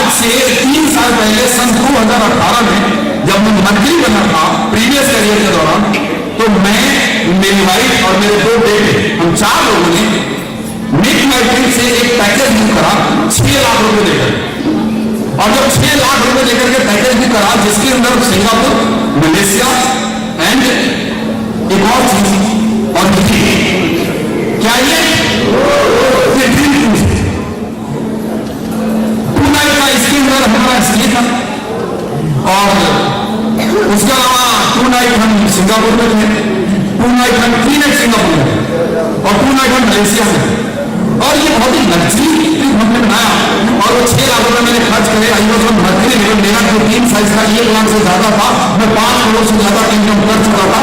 आज से 3 साल पहले सन 2018 में जब मैं मंत्री बना था प्रीवियस करियर के दौरान, तो मैं, मेरी वाइफ और मेरे 2 बेटे, हम 4 लोगों ने मेक माई ड्रीम से एक पैकेज बुक करा 6 लाख रुपए लेकर। और जब 6 लाख रुपए लेकर के पैकेज बुक करा, जिसके अंदर सिंगापुर, मलेशिया एंड एक और चीज और क्या ये ड्रीम क्रूज पूना का, इसके अंदर हमारा स्टे था। और उसके अलावा 2 नाइट हम सिंगापुर में थे, 2 नाइट हम 3 नाइट सिंगापुर में थे और 2 नाइट हम मलेशिया में थे। और ये बहुत ही लग्जरी ट्रिप हमने बनाया और वो 6 लाख रुपए मैंने खर्च करे। I was on mercury level, मेरा जो टीम साइज था 1 लाख से ज्यादा था, मैं 5 करोड़ से ज्यादा इनकम कर चुका था।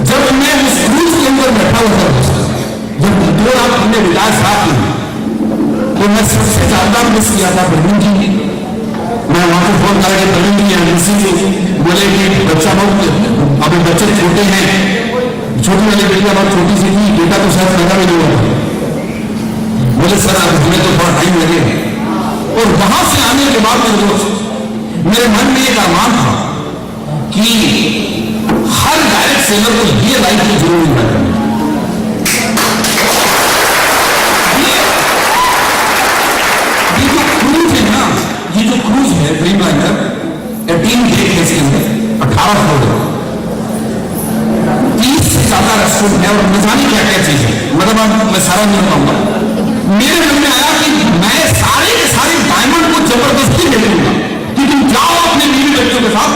जब मैं उस क्रूज के अंदर बैठा हुआ था, जब 2 लाख हमने विलास साथ में, तो मैं सबसे ज्यादा मिस किया था प्रवीण जी। मैं वहां पर फोन करके प्रवीण जी एमबीसी से बोले कि बच्चा बहुत, अभी बच्चे छोटे हैं, छोटी वाली बेटियां बहुत छोटी सी थी, बेटा तो शायद पैदा भी नहीं हुआ। बोले सर अब हमें तो बहुत टाइम लगेगा। और वहां से आने के बाद मेरे मन में एक अरमान था कि हर डायरेक्ट सेलर को ये लाइफ की जरूरी है। ये जो क्रूज है ना, ये जो क्रूज है ड्रीम लाइनर, 18 गेट है इसके अंदर, 18 फ्लोर है, 30 से ज्यादा रेस्टोरेंट है और न जाने क्या क्या चीज है। मतलब मैं सारा नहीं बताऊंगा। मेरे मन में आया कि मैं सारे के सारे डायमंड को जबरदस्ती ले लूंगा कि तुम जाओ अपने बीवी बच्चों के साथ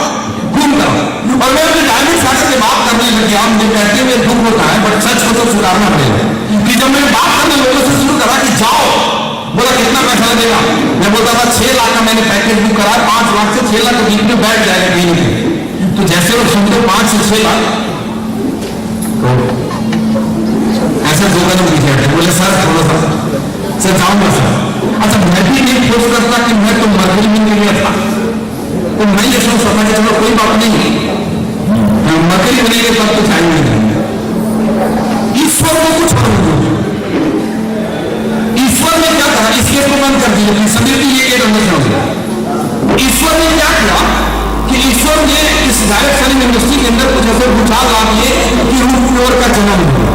घूम करो। और मैं अपने डायमंड साथ से बात करने लग गया। मुझे कहते हुए दुख होता है, बट सच को तो सुधारना पड़ेगा कि जब मैंने बात करने लोगों से शुरू करा कि जाओ, बोला कितना पैसा लगेगा, मैं बोलता था 6 लाख का मैंने पैकेज बुक करा, 5 लाख से 6 लाख के बीच में बैठ जाएगा कहीं नहीं। तो जैसे वो सुनते 5 से 6 लाख ऐसा धोखा नहीं दिखाते। बोले सर थोड़ा सा सर जाऊंगा सर। अच्छा मैं भी नहीं सोच करता कि मैं तो मरकरी में गया था, तो मैं ये सोच सकता कि चलो कोई बात नहीं, मरकरी बनेंगे तब तो जाएंगे नहीं। ईश्वर को कुछ ईश्वर ने क्या कहा, इसके को बंद कर दिया सभी ये अंदर। ईश्वर ने क्या किया कि ईश्वर ने इस डायरेक्ट सेलिंग इंडस्ट्री के अंदर कुछ ऐसे भूचाल ला दिए कि रूट फ्लोर का जन्म हुआ।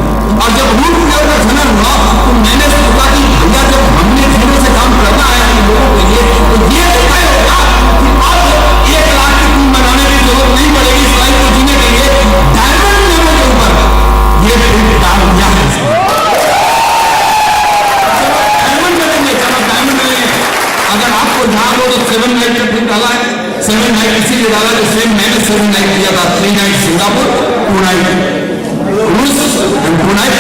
और जब रूट फ्लोर का जन्म हुआ तो मैंने सोचा कि भैया जब हमने दिनों से काम करना है इन लोगों के लिए, तो ये तय होगा कि अब 1 लाख की टीम बनाने की जरूरत नहीं पड़ेगी इस लाइफ को जीने के लिए। डायमंड लेवल के ऊपर ये फिल्म डाल दिया है। डायमंड मिलेंगे, चलो डायमंड मिलेंगे। अगर आपको ध्यान हो तो 7 नाइट का फिल्म डाला है, 7 नाइट इसीलिए डाला जो सेम मैंने 7 नाइट किया था। 3 नाइट सिंगापुर, 2 नाइट रूस एंड 2 नाइट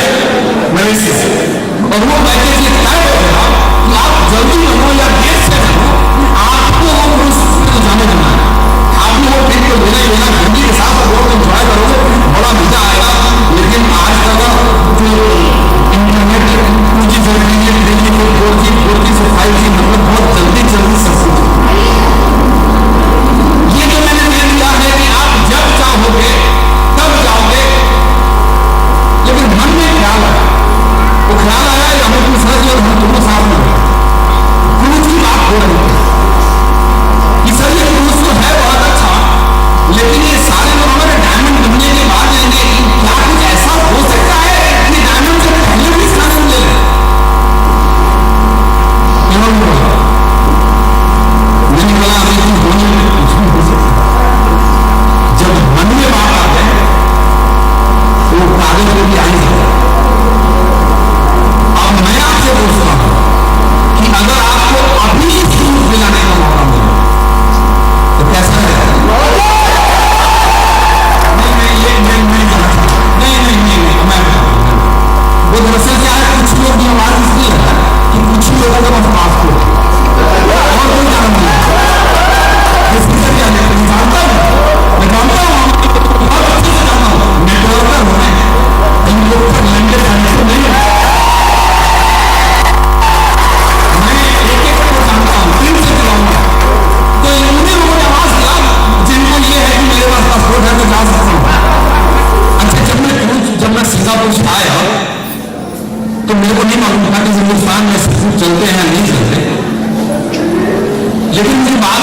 मलेशिया। और वो पैकेज ये तय हो गया कि आप जल्दी बनो या देर से बनो, आपको वो रूस को जाने देना है। आपको वो ट्रिप को देना ही देना, फैमिली के साथ बहुत एंजॉय करोगे, बड़ा मजा आएगा। लेकिन आज तक जो इंटरनेट 2G से 3G, 3G से 4G, 4G से 5G, मतलब बहुत जल्दी सब कुछ ये जो मैंने दे दिया है कि आप जब चाहोगे तब जाओगे। लेकिन मन में ख्याल आया, वो ख्याल आया या हम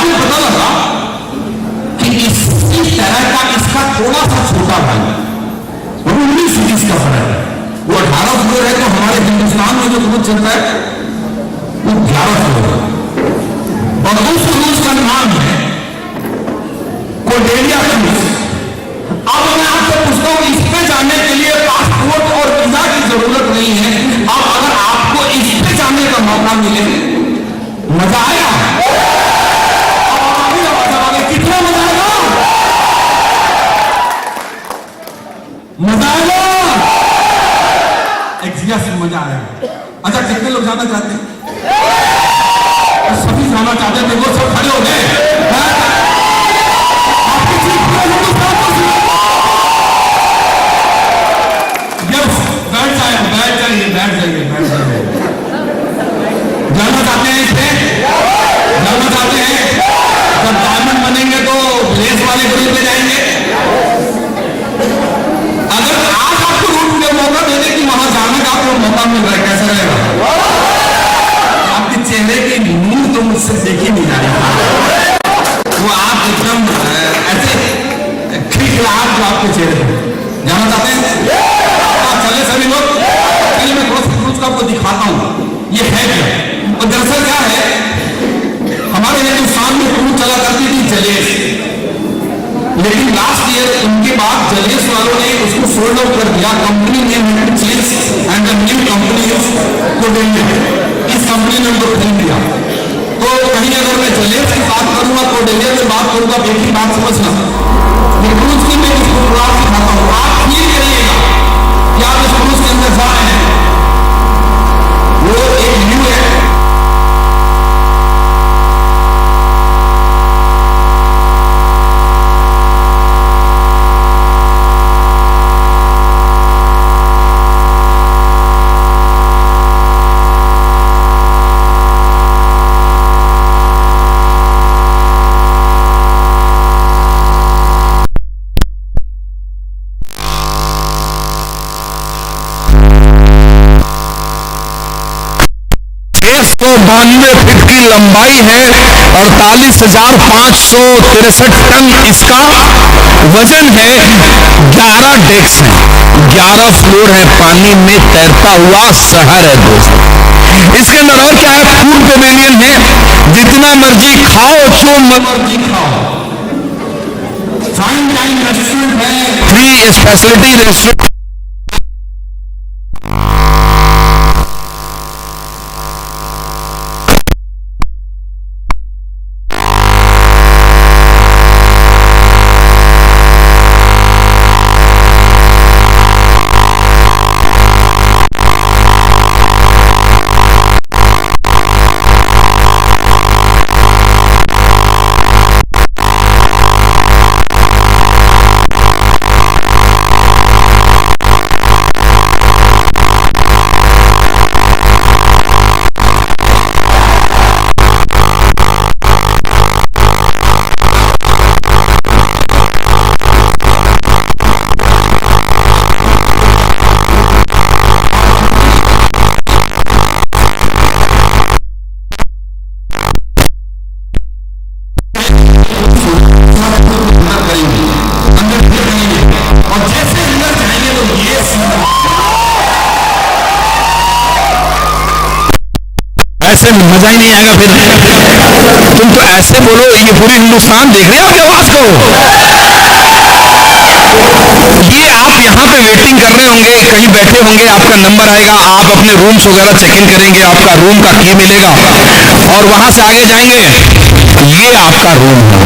बाद में पता लगा कि इसी तरह का इसका थोड़ा सा छोटा भाई, वो 19 सीरीज का फर्क है, वो 18 फ्लोर है, तो हमारे हिंदुस्तान में जो क्रूज चल रहा है वो 11 फ्लोर है, और उस क्रूज का नाम है कोर्डेलिया क्रूज। अब मैं आपसे पूछता हूं, इस पे जाने के लिए पासपोर्ट और वीजा की जरूरत नहीं है। अब अगर आपको इस पे जाने का मौका मिले, मजा आया? कितना मजा आएगा? मजा आएगा? मजा आएगा। अच्छा, कितने लोग जाना चाहते हैं? सभी जाना चाहते हैं, देखो सब खड़े हो गए। बैठ जाइए। जाना चाहते हैं इससे? जाना चाहते हैं? जब डायमंड बनेंगे तो रेस वाले ग्रुप में जाएंगे। अगर आज आपको रूट में मौका देने की वहां जाने का आपको मौका मिल रहा है, कैसा रहेगा? आपके चेहरे की नूर तो मुझसे देखी नहीं जा रही, वो आप एकदम ऐसे खिलखिलाहट जो आपके चेहरे पे। जाना चाहते हैं? चले सभी लोग। चलिए मैं थोड़ा सा आपको दिखाता हूं ये है क्या। और दरअसल क्या है, हमारे हिंदुस्तान में क्रूज चला करती थी जलेस, लेकिन लास्ट ईयर उनके बाद जलेस वालों ने उसको सोल्ड आउट कर दिया। कंपनी ने change and the new company इस कंपनी ने उनको खरीद दिया। तो कहीं अगर मैं जलेस की बात करूंगा, कोर्डेलिया से बात करूंगा, एक ही बात समझना, क्रूज की मैं इसको दिखाता हूं, आप फील करिएगा कि आप इस क्रूज के अंदर जा रहे हैं। वो एक व्यू है, तो 92 फीट की लंबाई है, 48,563 टन इसका वजन है। 11 डेक्स है, 11 फ्लोर है, पानी में तैरता हुआ शहर है दोस्त। इसके अंदर और क्या है? फूड पेवेलियन है, जितना मर्जी खाओ, जो मर्जी खाओ। फाइन डाइनिंग रेस्टोरेंट है, फ्री स्पेशलिटी रेस्टोरेंट, ऐसे मजा ही नहीं आएगा। फिर तुम तो ऐसे बोलो, ये पूरी हिंदुस्तान देख रहे हो आपकी आवाज को। ये आप यहाँ पे वेटिंग कर रहे होंगे, कहीं बैठे होंगे, आपका नंबर आएगा, आप अपने रूम्स वगैरह चेक इन करेंगे, आपका रूम का की मिलेगा और वहां से आगे जाएंगे, ये आपका रूम है।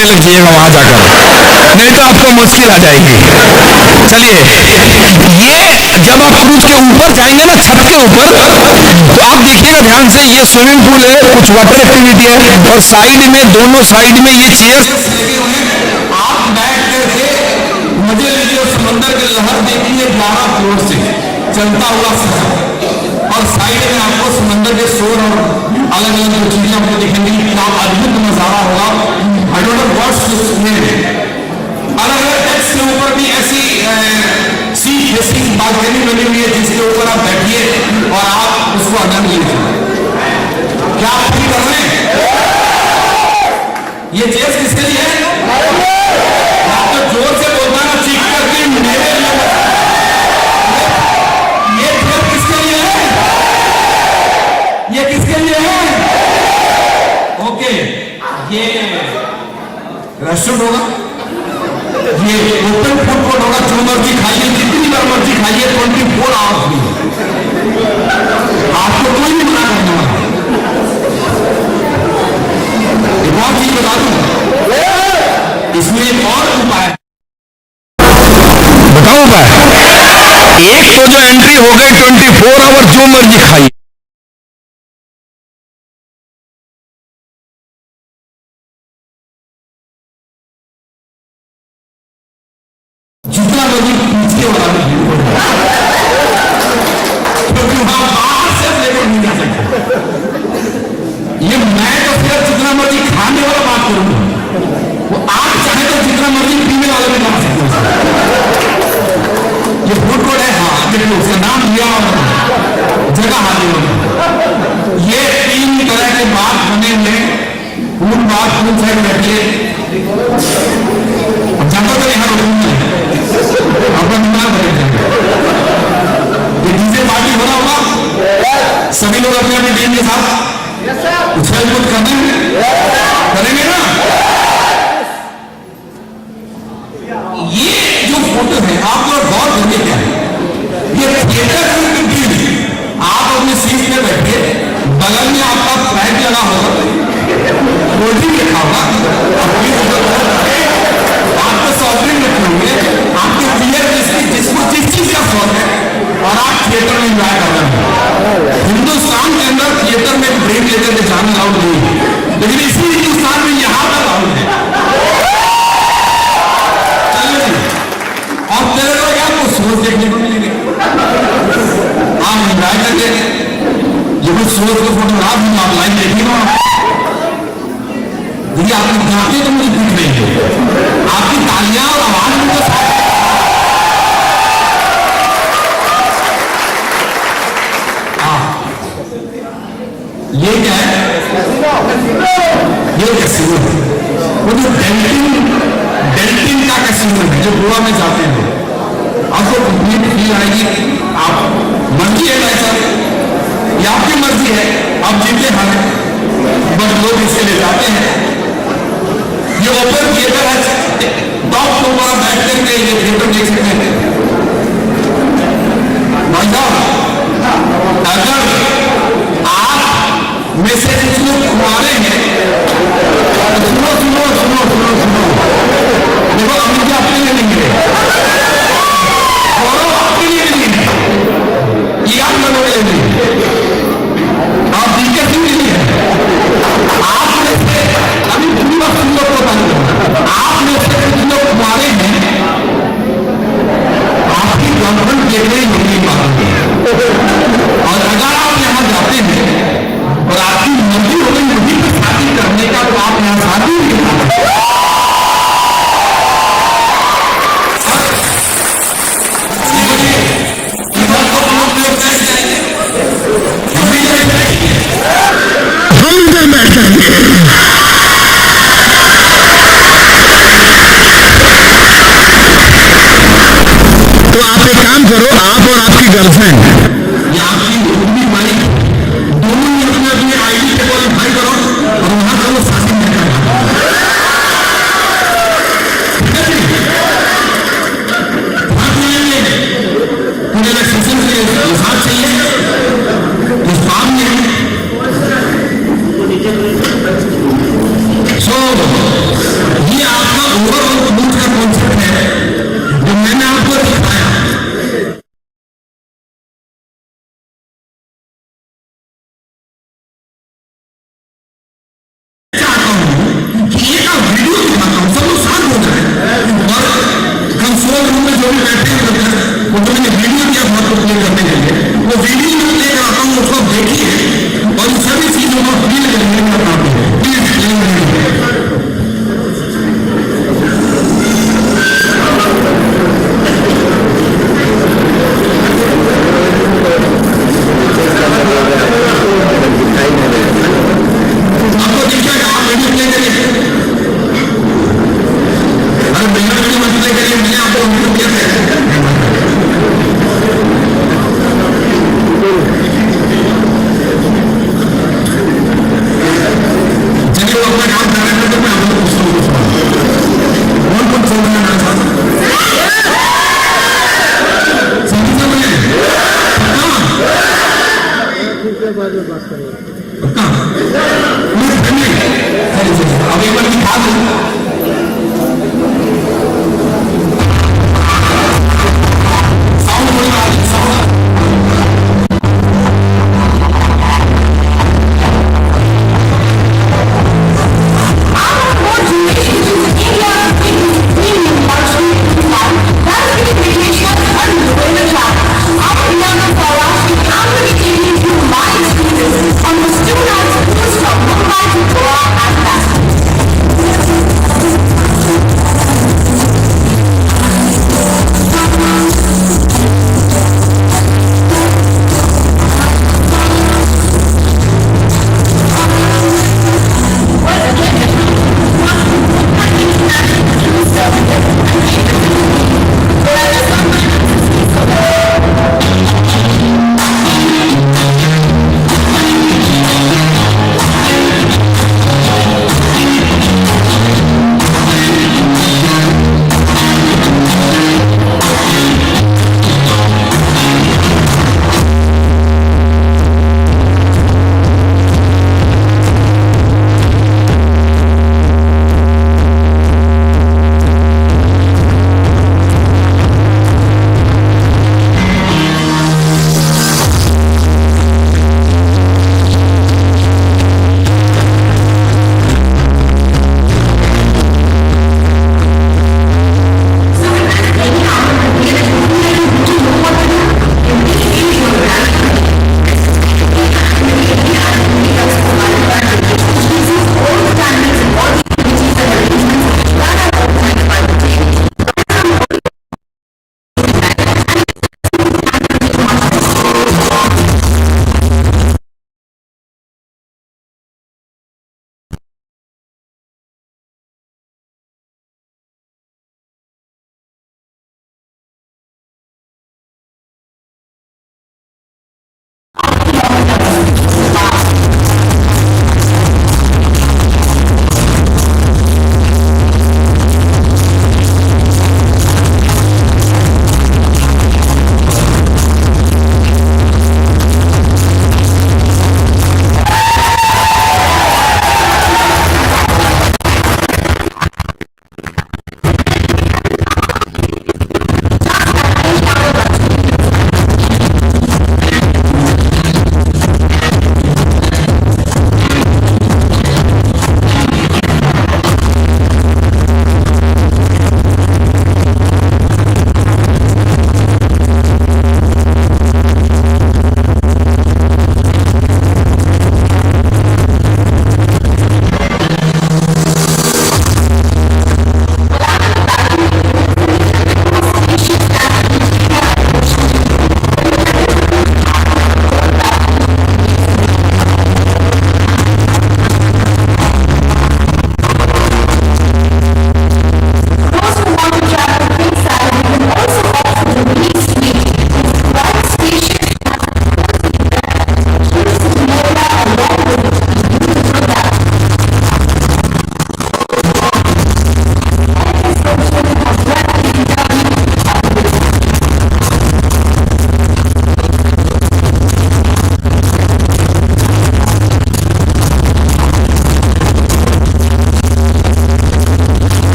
लग जाइएगा वहां जाकर। नहीं तो आपको मुश्किल आ जाएगी। चलिए, ये जब आप क्रूज के ऊपर जाएंगे ना, छत के ऊपर, तो आप देखिएगा ध्यान से, ये स्विमिंग पूल है, कुछ वाटर एक्टिविटी है, और साइड में, दोनों साइड में ये चेयर्स लगे हुए हैं। आप बैठ करके मजे लीजिए, समंदर की लहर देखिए 12 फ्लोर से चलता हुआ शहर, और साइड में आपको समंदर के शोर और अलग अलग जो चीजें आपको दिखेंगी। क्या अद्भुत नजारा होगा। I don't know what's this name. अलग अलग डेस्क के ऊपर भी ऐसी सी फेसिंग बालकनी बनी हुई है, जिसके ऊपर आप बैठिए और आप उसको आनंद लीजिए। क्या आप फील कर रहे हैं? ये चेयर्स किसके लिए है? आप तो जोर से बोलना ना, चीख करके मेरे लिए। ये चेयर किसके लिए है? ये किसके लिए है? ओके, ये रेस्टोरेंट होगा, ये ओपन फूड कोर्ट होगा, जो मर्जी खाइए, जितनी बार मर्जी खाइए, 24 आवर्स भी। आपको कोई भी मना करने वाला। एक और चीज बता दूं, इसमें एक और उपाय। बताओ उपाय। एक तो जो एंट्री हो गई 24 आवर जो मर्जी खाइए, जितना मर्जी पीछे वाला भी भीड़ हो जाए, क्योंकि वहां बाहर से लेकर नहीं जा सकते। ये मैं तो फिर जितना मर्जी खाने वाला बात करूंगा, वो आप चाहे तो जितना मर्जी पीने वाला भी बना सकते हो। ये फूड कोर्ट है, हाँ, देखो उसका नाम लिया और जगह हाजिर होगी। ये 3 तरह के बात बने हुए, पूल बात, पूल साइड बैठिए। ज्यादा तो यहाँ रोकूंगा अपना दिमाग भरेगा। ये डीजे पार्टी हो रहा होगा, सभी लोग अपने अपने टीम के साथ उछल कूद करेंगे ना। ये जो फोटो है, आप लोग गौर करिए क्या है, ये थिएटर की भीड़। आप अपने सीट पे बैठिए, बगल में आपका फ्लैग लगा होगा, कोल्ड ड्रिंक रखा होगा, आपके सॉफ्ट ड्रिंक रखे होंगे, आपके बियर बिस्किट, जिसको जिस चीज का शौक है, और आप थिएटर में एंजॉय कर रहे हैं। हिंदुस्तान के अंदर थिएटर में ब्रेक लेकर के जाना अलाउड नहीं है, लेकिन इसी हिंदुस्तान में यहां पर अलाउड है। और तेरे लोग आपको सोच देखने को मिलेंगे, आप एंजॉय करके। ये कुछ सोच को फोटोग्राफ भी आप लाइन देखिएगा, यदि आपकी गाते तो मुझे दिख रही है, आपकी तालियां और आवाज में तो ये क्या है? ये कैसीनो है, वो जो डेल्टिन का कैसीनो है, जो गोवा में जाते हैं। आपको कंप्लीट फील आएगी। आप मर्जी है ऐसा, ये आपकी मर्जी है, आप जीते हारे, बट लोग इसके लिए जाते हैं। ये ओपन थिएटर है, टॉप फ्लोर पर बैठ करके ये थिएटर देख सकते हैं। भाई साहब, अगर आप में से कुछ लोग कुमारे हैं, सुनो सुनो सुनो सुनो सुनो, देखो अभी भी आपके लिए नहीं है, और आपके लिए नहीं है, ये आप लोगों के लिए नहीं है, आप दिक्कत ही नहीं है। आप में से अभी पूरी बात सुन लो, आप में से कुछ लोग कुमारे हैं, आपकी गवर्नमेंट के लिए नहीं मांगती, और अगर आप यहां जाते हैं और आपकी मर्जी हो गई मुझे शादी करने का, तो आप यहां शादी नहीं कर सकते।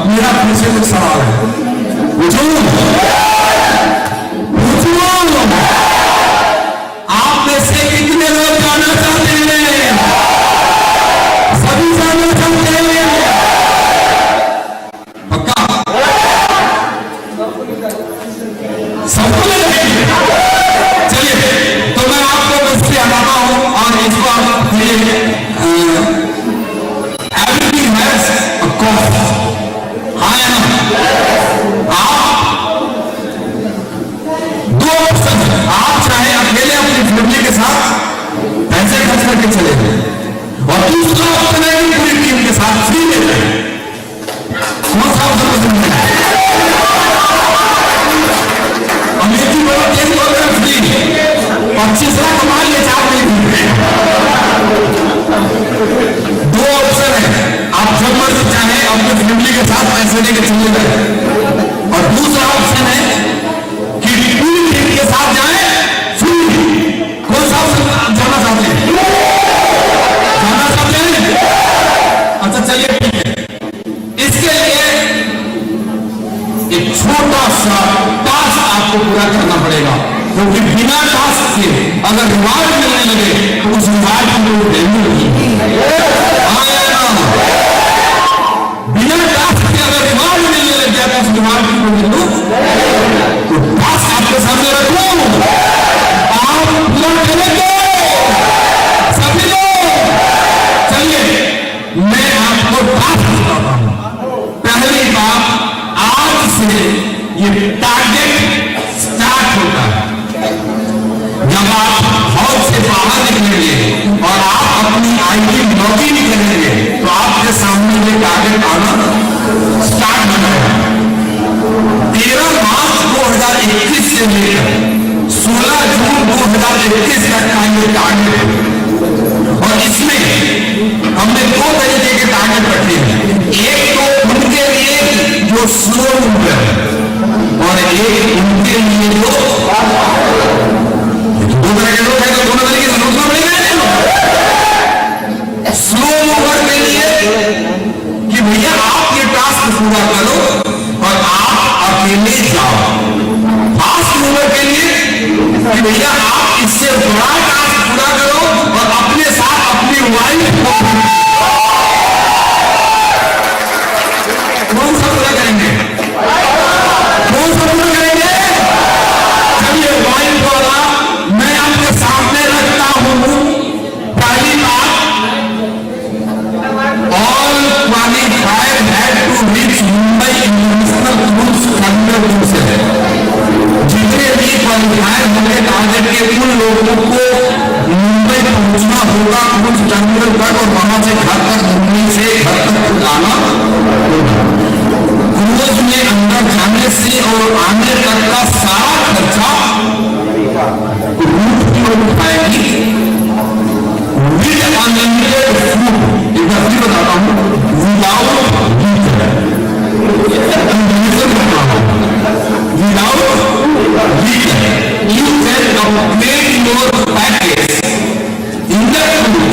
मेरा फिर से कुछ सवाल है, पूछूं? आप में से कितने लोग जाना चाहते हैं? सभी जाना चाहते हैं? पक्का? सबको चलिए, तो मैं आपको बस से हटाता हूं और इस बार एवरीथिंग हैज अ कॉस्ट। हाँ या ना? आप दो ऑप्शन, आप चाहे अकेले अपनी फैमिली के साथ पैसे खर्च करके चले गए, और दूसरा ऑप्शन है कि पूरी टीम के साथ फ्री में जाए। कौन सा ऑप्शन पसंद है? अमेरिकी वाला केस वगैरह फ्री 25 लाख कमा लिए, 4 महीने। दो ऑप्शन है, आप जब मर्जी चाहे अपनी फैमिली के साथ पैसे लेके चले गए, और दूसरा ऑप्शन है कि पूरी टीम के साथ जाए फ्री। कौन सा ऑप्शन आप जाना चाहते हैं? जाना चाहते हैं? अच्छा चलिए ठीक है, इसके लिए एक छोटा सा टास्क आपको पूरा करना पड़ेगा, क्योंकि बिना टास्क के अगर रिवार्ड मिलने लगे तो उस रिवार्ड की कोई वैल्यू नहीं। बिना टास्क के अगर रिवार्ड मिलने लग जाए तो उस रिवार्ड की कोई वैल्यू। तो टास्क आपके सामने रखो, आप पूरा करेंगे सभी लोग। चलिए मैं आपको टास्क बताता हूं। पहली बात, आज से ये टारगेट स्टार्ट होता है। जब आप हाउस से बाहर निकलेंगे और आप अपनी आईडी लॉगिन करेंगे तो आपके सामने ये टारगेट आना स्टार्ट हो जाएगा। 13 मार्च 2021 से लेकर 16 जून 2021 तक का ये टारगेट है, और इसमें हमने 2 तरीके के टारगेट रखे हैं। एक तो उनके लिए जो स्लो मूवर है, और एक उनके लिए जो दो तरह के लोग हैं, तो दोनों तरीके से सोचना पड़ेगा। स्लो मूवर के लिए कि भैया आप ये टास्क पूरा करो और आप अकेले जाओ। फास्ट मूवर के लिए कि भैया आप इससे बड़ा टास्क पूरा करो और अपने साथ अपनी वाइफ को। कौन सा पूरा करेंगे? कौन सा पूरा करेंगे? चलिए वाइफ वाला मैं आपके सामने रखता हूं। पहली बात, all qualified had to reach Mumbai international cruise terminal से है। जितने भी क्वालिफाइड होंगे टारगेट के उन लोगों को मुंबई पहुंचना होगा क्रूज टर्मिनल तक, और वहां से घर तक मुंबई से घर तक आना होगा। क्रूज में अंदर जाने से और आने तक का सारा खर्चा रूट की ओर उठाएगी। विद अनलिमिटेड फूड, एक बार फिर बताता हूं, without you can complete your package in the food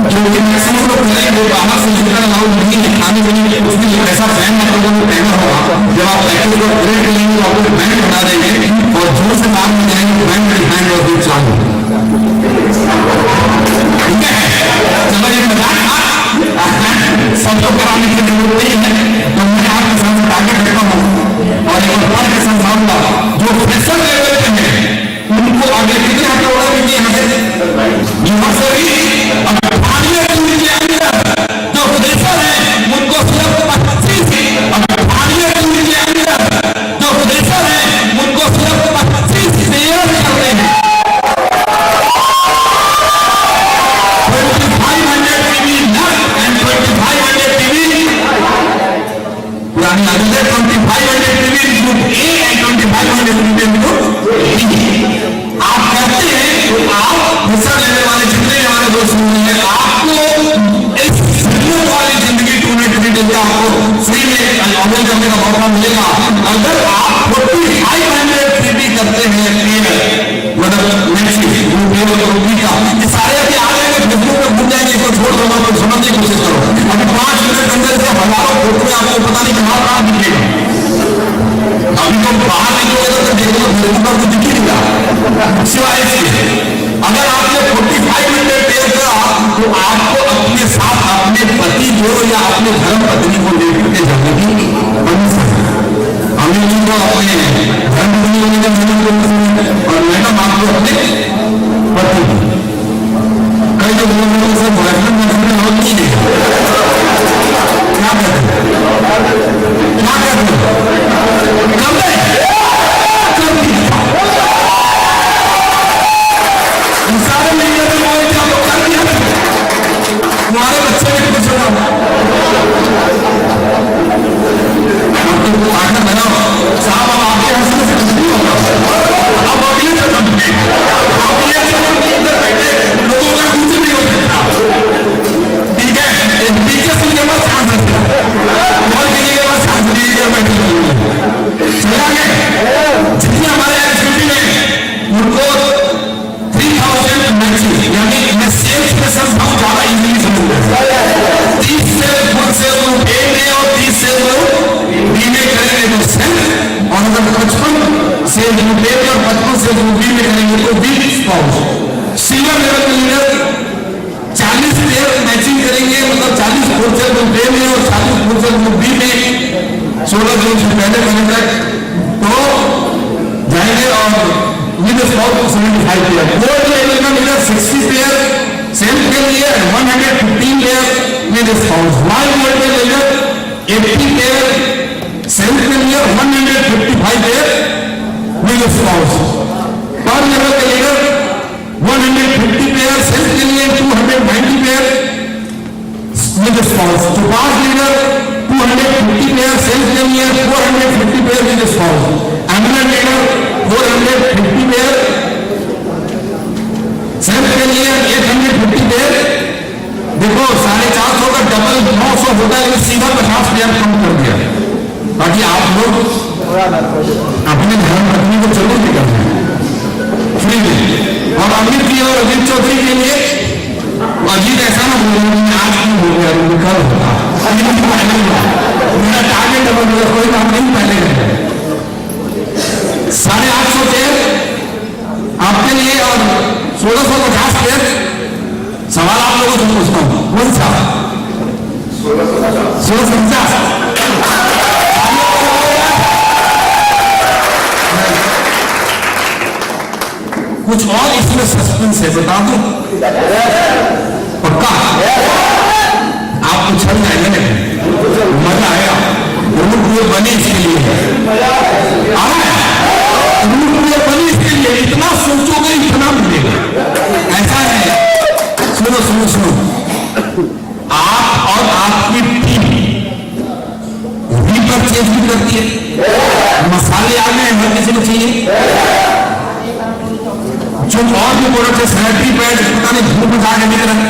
जो मैक्सिमम लोग करेंगे बाहर से लेकर अलाउड नहीं है खाने पीने के लिए। उसमें ऐसा फैन आप लोगों को पहना होगा, जब आप पैकेज को ग्रेड लेंगे तो आपको बैंड बना देंगे, और जोर से बाहर में जाएंगे बैंड हैंड और बीच चालू। ठीक है, चलो ये मजाक था, सबको कराने की जरूरत नहीं है। तो मैं आपके सामने टारगेट रखता हूँ, और एक बार के समझाऊंगा जो प्रेशर लेवल पे है उनको आगे कितने हटा उड़ा देंगे यहाँ से भी। अब स्थानीय दूरी के अंदर जो प्रेशर है उनको सिर्फ 25, अब स्थानीय दूरी के अंदर जो प्रेशर है उनको सिर्फ 25 शेयर करते हैं। 2500 TV नट एंड 2500 TV पुरानी आदत है। 2500 TV group A and 2500 TV group B. आप कहते हैं तो आप हिस्सा लेने वाले जितने हमारे दोस्त हैं, आपको इस वाली जिंदगी टूर्नामेंट का आपको फ्री में अवेल करने का मौका मिलेगा अगर आप 4500 TV करते हैं। मतलब नेक्स्ट का सारे अभी आ जाएंगे, फेसबुक पे भूल जाएंगे, इसको छोड़ दो, समझने की कोशिश करो। अभी 5 मिनट के अंदर से हजारों फोटो आपको पता नहीं कहाँ दिखेगा। अभी तो बाहर निकलोगे तो देखो तो दिख ही नहीं रहा, सिवाय इसके अगर आपने 45 मिनट तैर करा तो आपको अपने साथ अपने पति को या अपने धर्म पत्नी को लेकर के जाने की परमिशन है। अमीर को अपने धर्म पत्नी होने का नियम और मैडम आपको अपने पति को। कई लोग सब बॉयफ्रेंड गर्लफ्रेंड हो नहीं है, क्या करते क्या सारे मीडिया में कर दिया तुम्हारे बच्चे भी कुछ आगे बनाओ साहब। अब आपके हंसने से कुछ नहीं होगा, अब अगले कदम पे लोगों का कुछ नहीं हो सकता। ठीक है, पीछे सुनने के बाद सांस और किसी के बाद सांस लीजिए बैठे चला गए। जितने हमारे एक्टिविटी में उनको 3000 मैचेस यानी मैं सेल्स में सब बहुत ज्यादा इजीली समझ गया। 30 से गुड से वो ए में और 30 से वो बी में करेंगे तो सेल्फ, और अगर 55 से वो ए में और 55 से वो बी में करेंगे तो बी स्पाउस। सिल्वर लेवल में लीडर 40 प्लेयर मैचिंग करेंगे, मतलब 40 फोर्सेल वो ए में और 40 फोर्सेल वो बी में 16 जून से पहले महीने तक तो जाएंगे और with spouse 75 player. Gold level का लीडर 60 प्लेयर सेल्फ के लिए 115 player with spouse. White gold के लीडर 80 प्लेयर सेल्फ के लिए 155 प्लेयर विद स्पाउस। पर लेवल के लीडर 150 प्लेयर सेल्फ के लिए 290 प्लेयर विद स्पाउस। तो पांच लीडर 250 प्लेयर सेल्फ के लिए 450 player with spouse. Eminent leader 450 player self के लिए 850 प्लेयर। देखो 450 का डबल 900 होता है, सीधा 50 प्लेयर कम कर दिया ताकि आप लोग अपने धर्म पत्नी को जरूर भी कर फ्री में। और अमित जी और अजीत चौधरी के लिए अजीत ऐसा ना बोले आज क्यों हो गया कल होता मेरा टारगेट डबल हो, कोई काम नहीं पहले कर 850 प्लेयर आपके लिए और 1650 प्लेयर। सवाल आप लोगों से पूछता हूं, कौन सा 1650? कुछ और इसमें सस्पेंस है, बता दूं पक्का आपको चल जाएंगे, मजा आएगा। रूट पूरे बने इसके लिए रूट पूरे बने इसके लिए, इतना सोचोगे इतना मिलेगा। ऐसा है, सुनो सुनो सुनो, आप और आपकी टीम रीपरचेज भी करती है। मसाले आ गए हर किसी को चाहिए, जो और भी प्रोडक्ट है सैनिटरी पैड पता नहीं धूप में जाके निकल रहा है,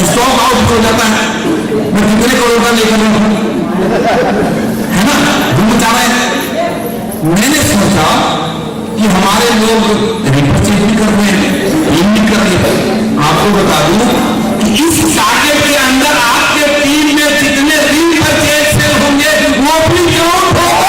स्टॉक आउट हो जाता है। मैं कितने करोड़ का लेकर है ना, धूप जा रहे हैं। मैंने सोचा कि हमारे लोग रिपर्चेज भी कर रहे हैं, टीम भी कर रही है। आपको बता दूं कि इस टारगेट के अंदर आपके टीम में जितने रिपर्चेज सेल होंगे वो भी काउंट होगा।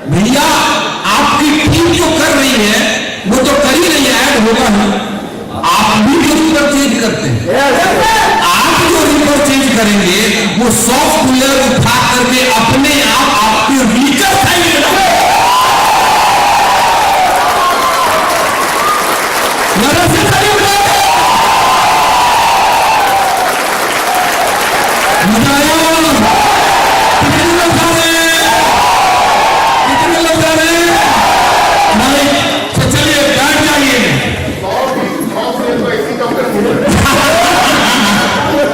भैया आपकी टीम जो कर रही है वो तो कर ही रही है, ऐड होगा ना। आप भी रिपर चेंज करते हैं, आप जो रिपर चेंज करेंगे वो सॉफ्टवेयर उठा करके अपने आप आपके रीचर साइड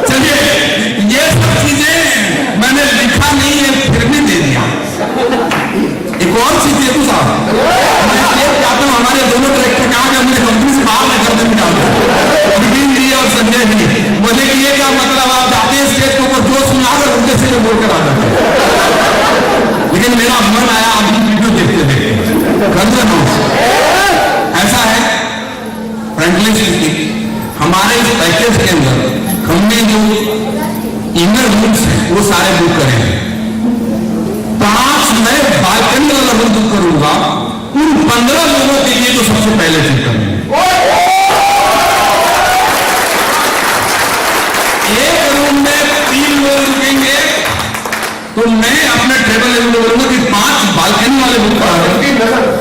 चलिए ये सब चीजें मैंने लिखा नहीं है फिर भी दे दिया। चेकलिस्ट की, हमारे इस पैकेज के अंदर हमने जो इनर रूम्स हैं वो सारे बुक करे हैं। 5 मैं बालकनी वाला रूम बुक करूंगा उन 15 लोगों के लिए जो सबसे पहले चेक करेंगे। एक रूम में 3 लोग रुकेंगे तो मैं अपने टेबल लेवल बोलूंगा कि 5 बालकनी वाले बुक करा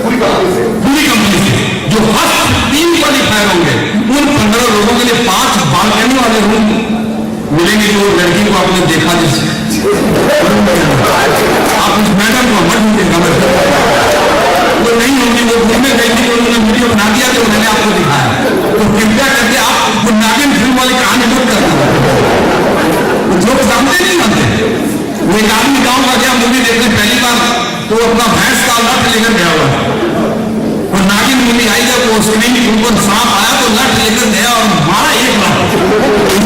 पूरी कंपनी से जो फर्स्ट 3 क्वालिफायर होंगे उन 15 लोगों के लिए 5 बालकनी वाले रूम मिलेंगे। जो लड़की को आपने देखा जैसे आप उस मैडम को मत देखा, वो नहीं होगी, वो घूमने गई थी, उन्होंने वीडियो बना दिया तो मैंने आपको दिखाया। तो कृपया करके आप वो नागिन फिल्म वाली कहानी मत करना, जो जानते नहीं जानते। वो एक आदमी गांव का गया मूवी देखने पहली बार, तो अपना भैंस का लट लेकर गया हुआ, और नागिन मूवी आई जब वो स्क्रीन के ऊपर सांप आया तो लट लेकर गया और मारा एक लट,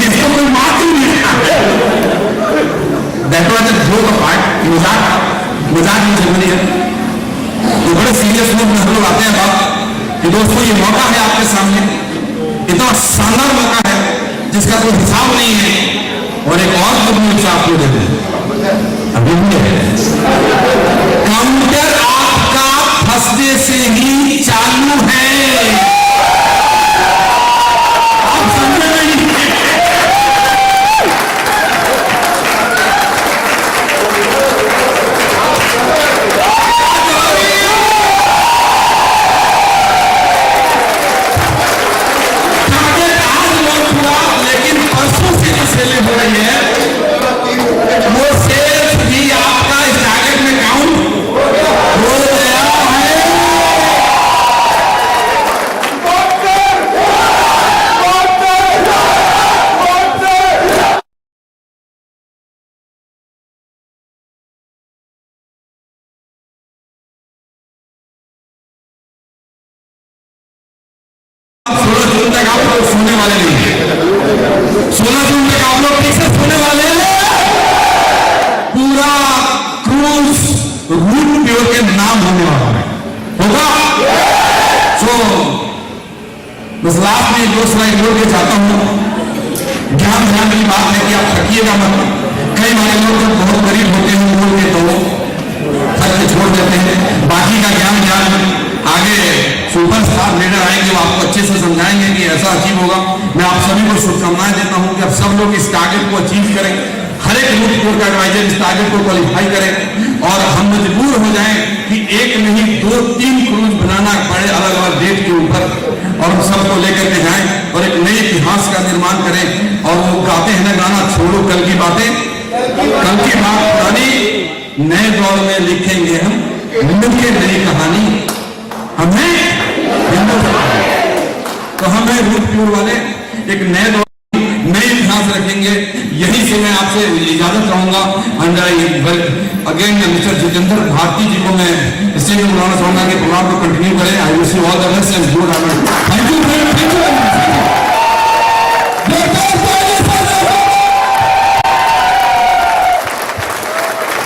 जिसको कोई मार क्यों नहीं। That was a joke part, मजाक नहीं चल रही है। तो बड़े सीरियस नोट में हम लोग आते हैं बात कि दोस्तों ये मौका है आपके सामने, इतना शानदार मौका है जिसका कोई हिसाब नहीं है। और एक और गुड न्यूज आपको दे दें, अभी काउंटर आपका फंसने से ही चालू है। आप समझ नहीं, लेकिन परसों से जो सेलिंग हो रही है वो सेल्स भी आपका इस टारगेट में काउंट हो गया है। अब 16 जून तक आप लोग सोने वाले नहीं है, 16 जून तक आप लोग ठीक से सोने वाले हैं। पूरा क्रूज रूट प्योर के नाम होने वाला है, होगा। सो बस लास्ट में दो स्लाइड बोल के चाहता हूं, ज्ञान ध्यान की बात है कि आप थकिएगा मत। कई बार लोग जब बहुत गरीब होते हैं बोल के तो थक के छोड़ देते हैं। बाकी का ज्ञान आगे सुपरस्टार लीडर आएंगे, वो आपको अच्छे से समझाएंगे कि ऐसा अचीव होगा। मैं आप सभी को शुभकामनाएं देता हूं कि आप सब लोग इस टारगेट को अचीव करें। हर एक रूट प्योर का एडवाइजर इस टारगेट को क्वालिफाई करें और हम मजबूर हो जाएं कि एक नहीं 2-3 क्रूज बनाना पड़े अलग अलग डेट के ऊपर, और हम सबको लेकर के जाएं और एक नए इतिहास का निर्माण करें। और वो गाते हैं ना गाना, छोड़ो कल की बातें, कल की बात पुरानी, नए दौर में लिखेंगे हम मिलकर नई कहानी। हमें तो हमें रूट प्योर वाले एक नए दौर नए इतिहास रखेंगे। यही से मैं आपसे इजाजत चाहूंगा। अगेन मिस्टर जितेंद्र भारती जी को मैं स्टेज में बुलाना चाहूंगा कि प्रोग्राम को कंटिन्यू करें। I wish you all the best and good habit. Thank you, thank you.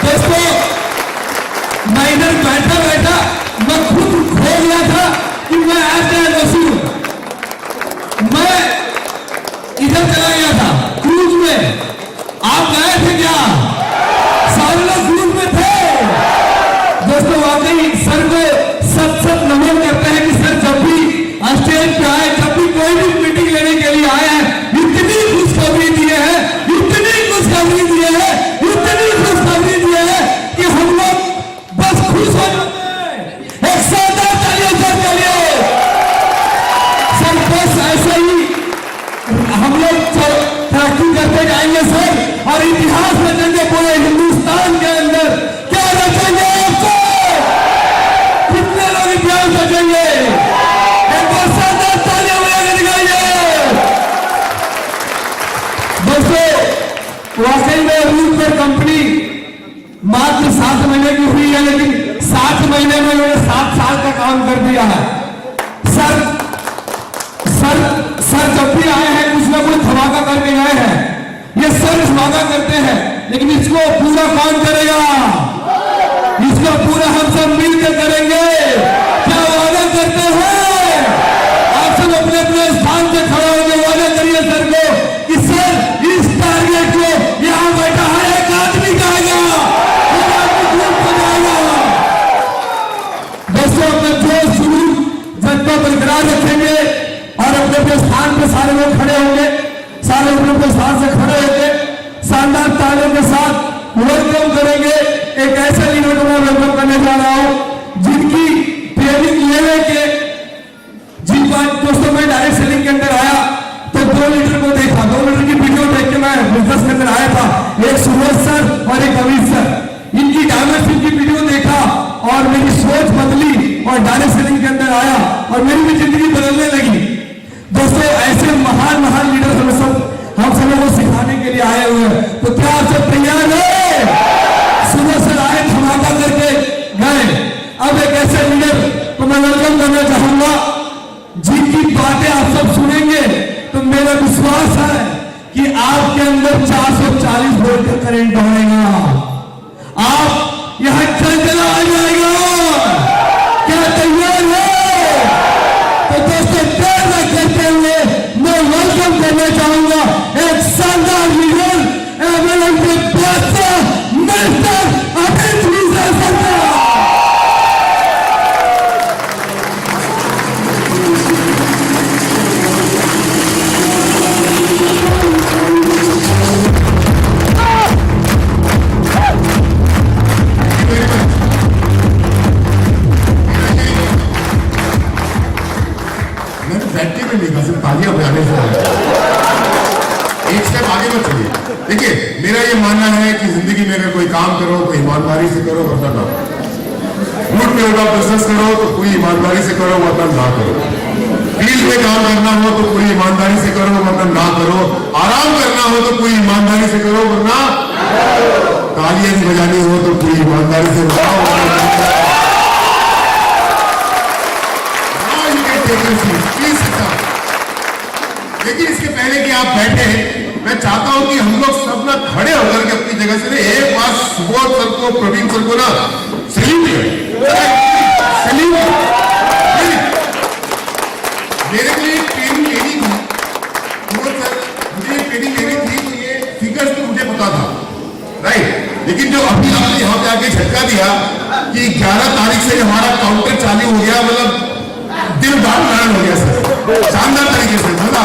दोस्तों, मैं इधर बैठा बैठा मैं खुद खो गया था कि मैं ऐसे नसीब, मैं इधर चला गया था क्रूज में। आप गए थे क्या? सारे लोग क्रूज में थे। दोस्तों वाकई सर को सत नमन करते हैं कि सर जब भी स्टेज पे आए, जब भी कोई भी मीटिंग लेने के लिए आए हैं, इतनी खुशखबरी दिए हैं, इतनी खुशखबरी दिए हैं, इतनी खुशखबरी दिए हैं कि हम लोग बस खुश हो जाते हैं। एक शानदार तालियों से चलिए सर, बस ऐसे ही हम लोग तरक्की करते जाएंगे सर, और इतिहास रचेंगे पूरे हिंदुस्तान के अंदर। क्या रचेंगे आपको? कितने लोग इतिहास रचेंगे? एक बार शानदार तालियां बजाकर दिखाइए। दोस्तों वाकई में रूट प्योर कंपनी मात्र 7 महीने की हुई है, लेकिन 7 महीने में उन्होंने 7 साल का काम कर दिया है। सर जब भी आए हैं कुछ ना कुछ धमाका करके गए हैं। ये सर धमाका करते हैं, लेकिन इसको पूरा कौन करेगा? इसको पूरा हम सब मिलकर करेंगे। क्या वादा करते हैं? आप सब अपने अपने अपने स्थान से खड़े होकर वादा करिए सर को कि सर इस टारगेट को यहाँ बैठा है एक आदमी जाएगा, एक आदमी ग्रुप को जाएगा। दोस्तों अपना जोश शुरू जनता बरकरार रखेंगे और अपने अपने स्थान पे सारे लोग खड़े होंगे, सारे अपने अपने स्थान से खड़े होंगे, शानदार तालियों के साथ वेलकम करेंगे। एक ऐसे लीडर को मैं वेलकम करने जा रहा हूं जिनकी ट्रेनिंग लेने के दोस्तों मैं डायरेक्ट सेलिंग के अंदर आया तो 2 लीडर को देखा, 2 लीडर की वीडियो देख के मैं बिजनेस के अंदर आया था, एक सुरेश सर और एक अमित सर। इनकी डायमेंशन की वीडियो देखा और मेरी सोच बदली और डायरेक्ट सेलिंग के अंदर आया और मेरी भी जिंदगी बदलने लगी। दोस्तों ऐसे महान महान लीडर हम सब लोगों को सिखाने के लिए आए हुए हैं, तो क्या आप सब तैयार है? सुबह सर आए, धमाका करके गए। अब एक ऐसे लीडर को मैं वेलकम करना चाहूंगा जिनकी बातें आप सब सुनेंगे तो मेरा विश्वास है कि आपके अंदर 440 वोल्ट का करंट बहेगा, आप यहां चलचला आ जाएगा। क्या तैयार है? तो दोस्तों देर न करते हुए मैं वेलकम करना चाहूंगा एक शानदार लीडर एमएलएम के बादशाह मिस्टर अमित मिश्रा सर। तालियां बजाने से एक स्टेप आगे मत चलिए। देखिए मेरा ये मानना है कि जिंदगी में अगर कोई काम करो तो ईमानदारी से करो, वरना ना झूठ में होगा। बिजनेस करो तो पूरी ईमानदारी से करो, वरना ना करो। फील्ड में काम करना हो तो पूरी ईमानदारी से करो, वरना ना करो। आराम करना हो तो पूरी ईमानदारी से करो, वरना तालियां नहीं बजानी हो तो पूरी ईमानदारी से बजाओ। लेकिन इसके पहले कि आप बैठे, मैं चाहता हूं कि हम लोग सब ना खड़े होकर के अपनी जगह से एक बार सुबोध सर को, प्रवीण सर को ना सैल्यूट करें। सैल्यूट। मेरे को ये ट्रेनिंग लेनी थी, सुबोध सर मुझे ट्रेनिंग लेनी थी तो ये फिगर्स तो मुझे पता था, राइट। लेकिन जो अभी आपने यहाँ पे आके झटका दिया कि 11 तारीख से हमारा काउंटर चालू हो गया, मतलब दिल दान हो गया सर, शानदार तरीके से मजा।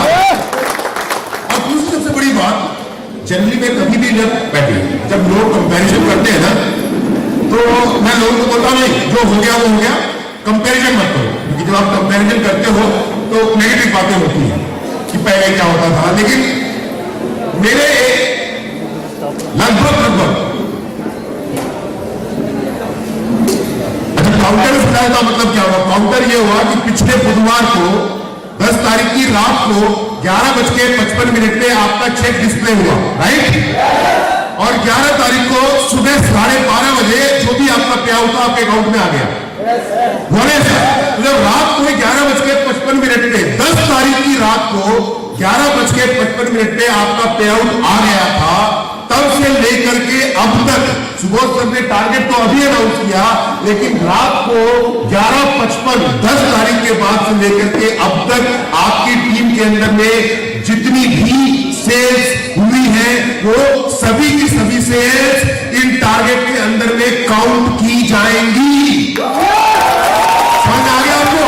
और दूसरी सबसे बड़ी बात, जनरली में कभी भी जब लोग कंपैरिजन करते हैं ना तो मैं लोगों को बोलता नहीं जो हो गया वो हो गया, कंपैरिजन मत करो। क्योंकि जब आप कंपैरिजन करते हो तो नेगेटिव बातें होती हैं कि पहले क्या होता था। लेकिन मेरे लगभग काउंटर सुनाया था, मतलब क्या हुआ? काउंटर ये हुआ कि पिछले बुधवार को 10 तारीख की रात को 11:55 में आपका चेक डिस्प्ले हुआ, राइट। और 11 तारीख को सुबह 12:30 बजे जो भी आपका पे आउट था आपके अकाउंट में आ गया। जब रात को 11:55 पे 10 तारीख की रात को 11:55 पे आपका पे आउट आ गया था, तब से लेकर के अब तक सुबोध सर ने टारगेट तो अभी अनाउंस किया, लेकिन रात को 11:55 10 तारीख के बाद से लेकर के अब तक आपकी टीम के अंदर में जितनी भी सेल्स हुई है वो सभी की सभी सेल्स इन टारगेट के अंदर में काउंट की जाएंगी। समझ आ गया आपको?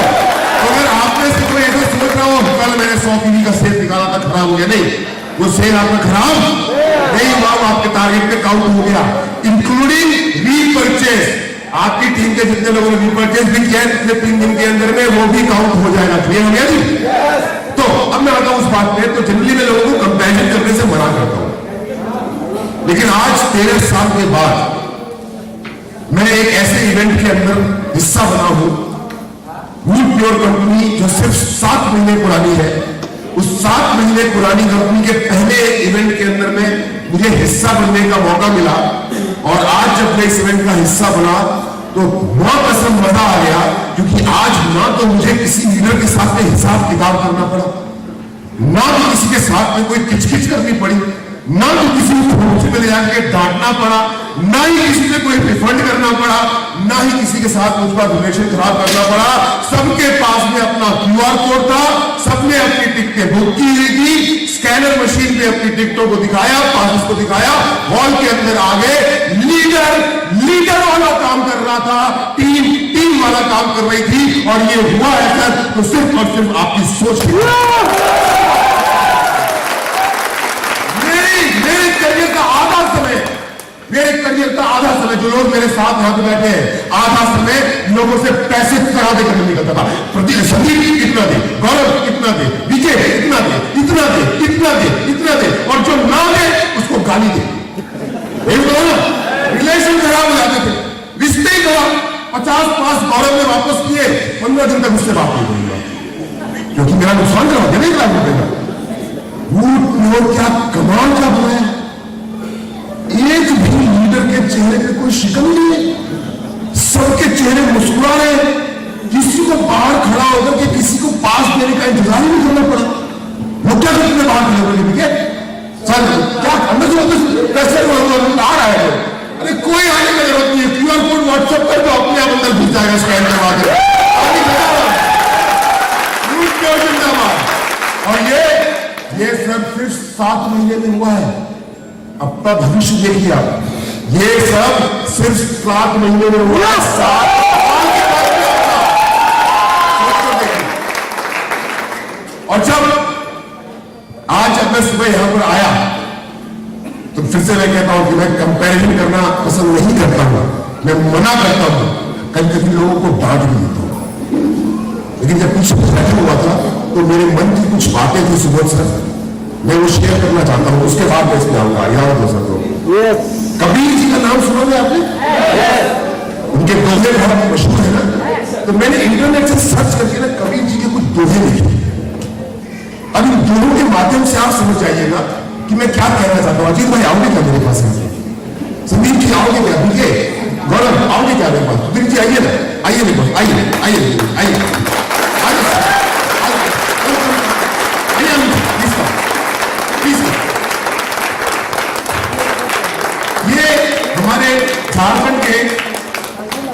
अगर आपने से कोई ऐसा सोच रहा हो कल मैंने 100 पीवी का सेल निकाला था खराब हो गया, नहीं, वो सेल आपका खराब नहीं हुआ, आपके टारगेट पे काउंट हो गया, इंक्लूडिंग रीपरचेज। आपकी टीम के जितने लोगों ने रीपरचेज भी किया है पिछले 3 दिन के अंदर में वो भी काउंट हो जाएगा। क्लियर हो गया जी? तो अब मैं बताऊं उस बात में, तो जनरली मैं लोगों को कंपैरिजन करने से मना करता हूं, लेकिन आज 13 साल के बाद मैं एक ऐसे इवेंट के अंदर हिस्सा बना हूं, वुड प्योर कंपनी जो सिर्फ 7 महीने पुरानी है, उस 7 महीने पुरानी कंपनी के पहले इवेंट के अंदर में मुझे हिस्सा बनने का मौका मिला। और आज जब मैं इस इवेंट का हिस्सा बना तो बहुत कसम मजा आ गया, क्योंकि आज ना तो मुझे किसी लीडर के साथ में हिसाब किताब करना पड़ा, ना तो किसी के साथ में कोई किचकिच करनी पड़ी, ना तो किसी को फोन पे ले जाकर डांटना पड़ा, ना ही किसी से कोई रिफंड करना पड़ा, ना ही किसी के साथ मुझका रिलेशन खराब करना पड़ा। सबके पास में अपना QR कोड था, सबने अपनी टिकटें बुक की हुई थी, स्कैनर मशीन पे अपनी टिकटों को दिखाया, पास को दिखाया, हॉल के अंदर आ गए। लीडर वाला काम कर रहा था, टीम वाला काम कर रही थी, और ये हुआ है सर तो सिर्फ और सिर्फ आपकी सोच की। मेरे करियर का आधा समय जो लोग मेरे साथ यहां पे बैठे हैं, आधा समय लोगों से पैसे करा देकर निकलता था। संदीप इतना दे, गौरव इतना दे, विजय इतना दे, इतना दे, इतना दे, इतना दे, और जो ना दे उसको गाली दे। रिलेशन खराब हो जाते थे, रिश्ते ही खराब। 50 पास गौरव ने वापस किए, 15 दिन तक उससे बात नहीं करूंगा क्योंकि मेरा नुकसान करा देने का रुपएगा। क्या कमाल का बनाया, एक भी लीडर के चेहरे पे कोई शिकन नहीं है, सबके चेहरे मुस्कुरा रहे हैं। किसी को बाहर खड़ा होकर के किसी को पास देने का इंतजार ही नहीं करना पड़ा। वो क्या करते हैं बाहर खड़े होकर के सर क्या अंदर से पैसे आ रहा है, अरे कोई आने की जरूरत नहीं है, क्यूआर कोड व्हाट्सएप कर दो, अपने आप अंदर घुस जाएगा स्कैन करवा के। और ये सब सिर्फ 7 महीने में हुआ है। अपना भविष्य देखिए आप, ये सब सिर्फ 7 महीने में हुआ है। 7 और जब मैं सुबह यहां पर आया तो फिर से मैं कहता हूं कि मैं कंपैरिजन करना पसंद नहीं करता हूं, मैं मना करता हूं, कभी कभी लोगों को डांट भी देता हूं। लेकिन जब पीछे बैठा हुआ था तो मेरे मन की कुछ बातें थी सुबोध सर, मैं वो शेयर करना चाहता हूं, उसके बाद मैं इसमें आऊंगा। याद हो सकता कबीर जी का नाम सुना है आपने? उनके दोहे बहुत मशहूर है ना, तो मैंने इंटरनेट से सर्च करके ना कबीर जी के कुछ दोहे लिखे। अब इन दोनों के माध्यम से आप समझ जाइएगा कि मैं क्या कहना चाहता हूं। अजीत भाई आओगे क्या मेरे पास? संदीप जी आओगे क्या? ठीक है, गौरव आओगे क्या मेरे पास? सुधीर जी आइए ना, आइए मेरे पास, आइए आइए आइए झारखंड के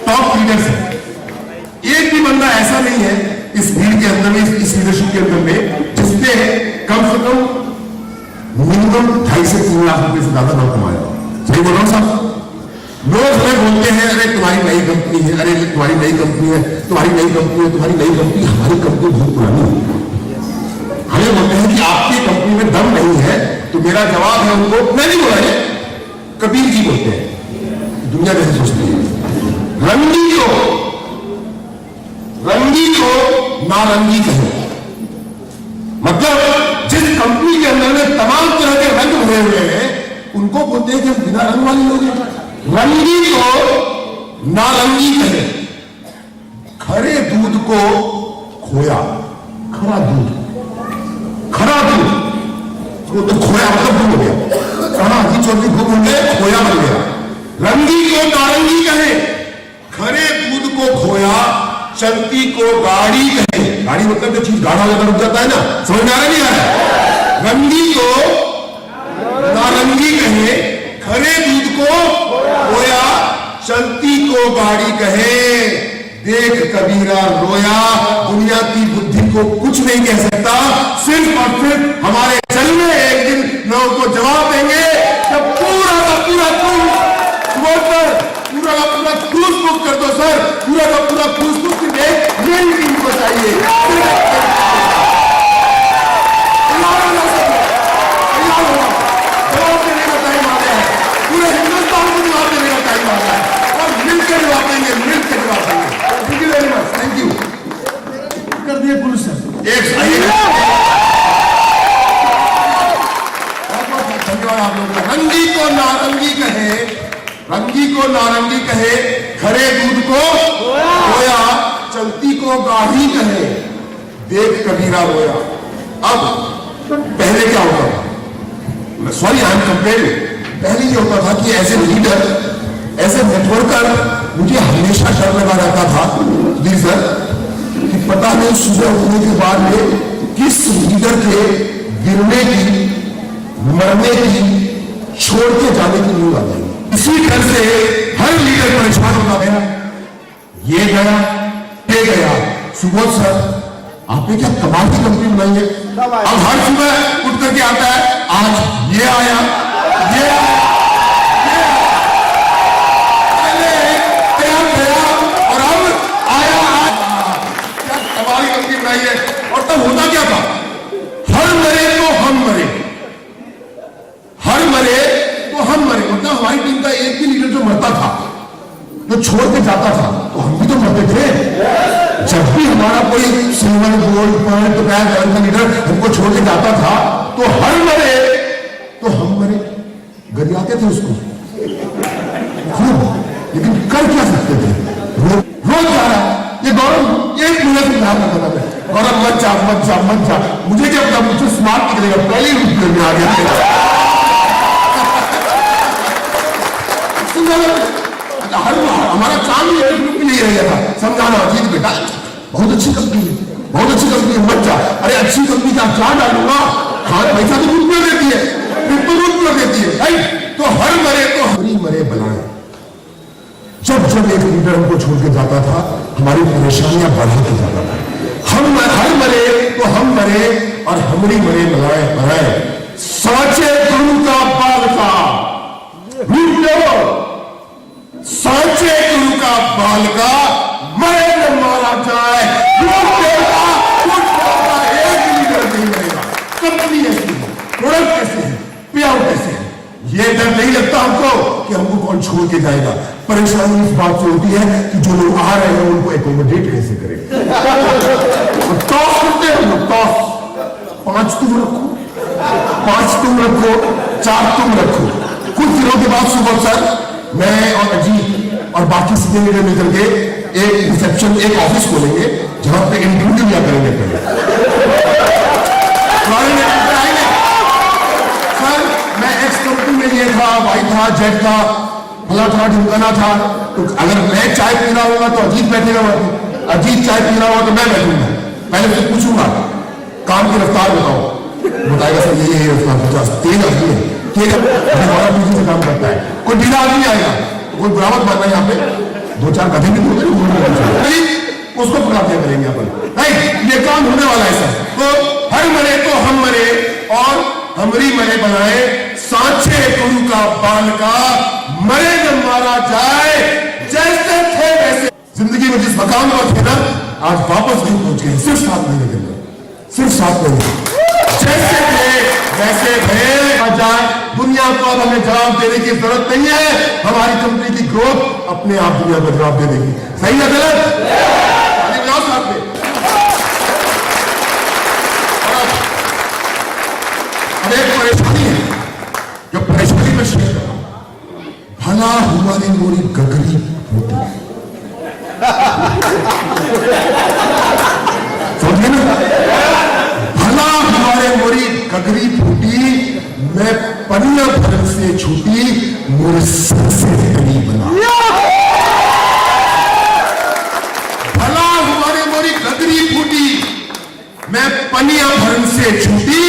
टॉप लीडर्स हैं। एक भी बंदा ऐसा नहीं है इस भीड़ के अंदर में, इस लीडरशिप के अंदर में, जिसने कम से कम मिनिमम 2.5 से 3 लाख रुपए से ज्यादा ना कमाया। सही बोल रहा हूं साहब? लोग हमें बोलते हैं अरे तुम्हारी नई कंपनी है, अरे तुम्हारी नई कंपनी है, तुम्हारी नई कंपनी है, तुम्हारी नई कंपनी। हमारी कंपनी बहुत पुरानी है। हमें बोलते हैं कि आपकी कंपनी में दम नहीं है, तो मेरा जवाब है उनको, मैं नहीं बोला है, कबीर जी बोलते हैं। दुनिया कैसे सोचती है? रंगी को नारंगी कहे, मतलब जिस कंपनी के अंदर में तमाम तरह के रंग भरे हुए हैं उनको बोलते हैं कि हम बिना रंग वाले लोग हैं। रंगी को नारंगी कहे, खरे दूध को खोया, खरा दूध वो तो खोया मतलब गुम हो गया, कहा जी चौधरी गुम हो गए, खोया बन गया। रंगी को नारंगी कहे, खरे दूध को खोया, चलती को गाड़ी कहे। गाड़ी मतलब जो चीज गाढ़ा होकर रुक जाता है ना, समझ में आ रहा नहीं आ रहा? रंगी को नारंगी कहे, खरे दूध को खोया, चलती को गाड़ी कहे। देख कबीरा रोया, दुनिया की बुद्धि को कुछ नहीं कह सकता, सिर्फ और सिर्फ हमारे चलने एक दिन लोगों को जवाब देंगे जब पूरा का पूरा क्रूज बुक कर दो सर, पूरा का पूरा क्रूज बुक मेरी टीम को चाहिए। जवाब देने का टाइम आ गया है, पूरे हिंदुस्तान को जवाब देने का टाइम आ गया है, और मिलकर जवाब देंगे, मिलकर जवाब देंगे। Thank you very much, thank you कर दिए पुलिस सर। एक धन्यवाद आप लोगों का। रंगी को नारंगी कहे, रंगी को नारंगी कहे, खरे दूध को खोया, चलती को गाढ़ी कहे। देख कबीरा रोया। अब पहले क्या होता था? Sorry I am comparing. पहले ये होता था कि as a leader, as a networker, मुझे हमेशा डर लगा रहता था जी सर कि पता नहीं सुबह उठने के बाद में किस लीडर के गिरने की, मरने की, छोड़ के जाने की न्यूज आ जाएगी। इसी डर से हर लीडर परेशान होता गया, ये गया, ये गया। सुबोध सर आपने क्या कमाल की कंपनी बनाई है। अब हर सुबह उठ करके आता है, आज ये आया, ये आया, पहले गया और अब आया आज। क्या कमाल की कंपनी बनाई है। और तब होता क्या था, हर मरे तो हम मरे, हर मरे तो हम मरे। मतलब हमारी टीम का एक भी लीडर जो मरता था, जो छोड़ के जाता था, तो हम भी तो मरते थे। जब भी हमारा कोई सिल्वर गोल्ड पॉइंट तो का लीडर हमको छोड़ के जाता था, तो हर मरे तो हम मरे, गरियाते थे उसको खूब। लेकिन कर क्या सकते थे, रोज जा रहा ये गौरव, एक मिनट में ध्यान रखना है, गौरव मत जा मत जा मत जा। मुझे क्या पता, मुझसे स्मार्ट निकलेगा, पहले ही रूप में आ गया। हमारा काम ही नहीं रह गया था समझाना, अजीत बेटा बहुत अच्छी कंपनी है, बहुत अच्छी कंपनी है, मत जा। अरे अच्छी कंपनी का क्या डालूंगा, हाँ पैसा तो रूप में देती है, फिर तो रूप में देती है, राइट। तो हर मरे तो हरी मरे बनाए। जब जब एक लीडर हमको छोड़ के जाता था, हमारी परेशानियां बढ़ाते जाता था। हम हर मरे तो हम मरे और हमरी मरे बनाए। साचे गुरु का बाल का सांचे गुरु का बाल का मरे न मारा जाए। एक लीडर नहीं मरेगा, कंपनी ऐसी है, प्रोडक्ट कैसे है, पे आउट कैसे है, ये डर नहीं लगता हमको कि हमको कौन छोड़ के जाएगा। परेशानी इस बात से होती है कि जो लोग आ रहे हैं उनको एकोमोडेट कैसे करें। टॉस करते हैं हम लोग, टॉस, 5 तुम रखो, 5 तुम रखो, 4 तुम रखो। कुछ दिनों के बाद सुबह सर मैं और अजीत और बाकी सीनियर लीडर मिलकर के एक रिसेप्शन, एक ऑफिस खोलेंगे जहां पे इंटरव्यू लिया करेंगे पहले। सर मैं एक्स कंपनी में ये था, वाई था, जेड था, फला था, ढिमकाना था, तो अगर मैं चाय पी रहा होगा तो अजीत बैठेगा वहां पे, अजीत चाय पी रहा होगा तो मैं बैठूंगा। पहले से पूछूंगा काम की रफ्तार बताओ, बताएगा सर ये रफ्तार तेज आदमी है, हमारा पीछे से काम करता है। कोई ढीला आदमी आएगा, कोई बराबर मारना है यहाँ पे, 2-4 गधे भी होते उसको पकड़ा दिया करेंगे अपन, राइट। ये काम होने वाला है सर। तो हर मरे तो हम मरे और हमरी मरे बनाए। सांचे गुरु का बाल का मरे न मारा जाए, जैसे थे वैसे। जिंदगी में जिस मकाम पर थे ना, आज वापस नहीं पहुंच गए, सिर्फ 7 महीने के अंदर, सिर्फ 7 महीने। जैसे थे वैसे थे जाए। दुनिया को अब हमें जवाब देने की जरूरत नहीं है, हमारी कंपनी की ग्रोथ अपने आप दुनिया को जवाब दे देगी। सही है गलत? अब एक परेशानी है, जो परेशानी में शेयर कर रहा हूं, भला हमारी मोरी गगरी होती है, समझे ना, भला हमारे मोरी गगरी फूटी, मैं पनिया भरन से छूटी, मोरे सर से तली बना। भला हमारे मोरी गगरी फूटी, मैं पनिया भरन से छूटी,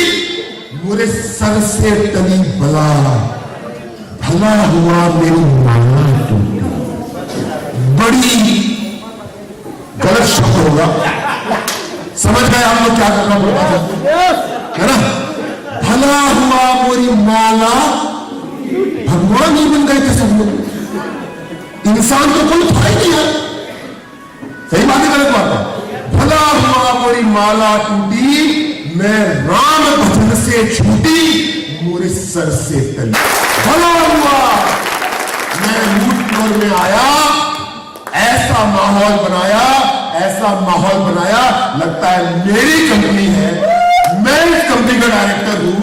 मोरे सर से तली बला। भला हुआ मेरी माला टूटी। बड़ी गलत शब्द होगा, समझ गए आप लोग क्या करना पड़ता है ना। भला हुआ मोरी माला, भगवान ही बन गए थे सब लोग, इंसान तो कोई था ही नहीं है। सही बात है गलत बात है। भला हुआ मोरी माला टूटी, मैं राम भजन से छूटी, मोरे सर से तली। भला हुआ मैं लूट में आया, ऐसा माहौल बनाया, ऐसा माहौल बनाया, लगता है मेरी कंपनी है, मैं इस कंपनी का डायरेक्टर हूं,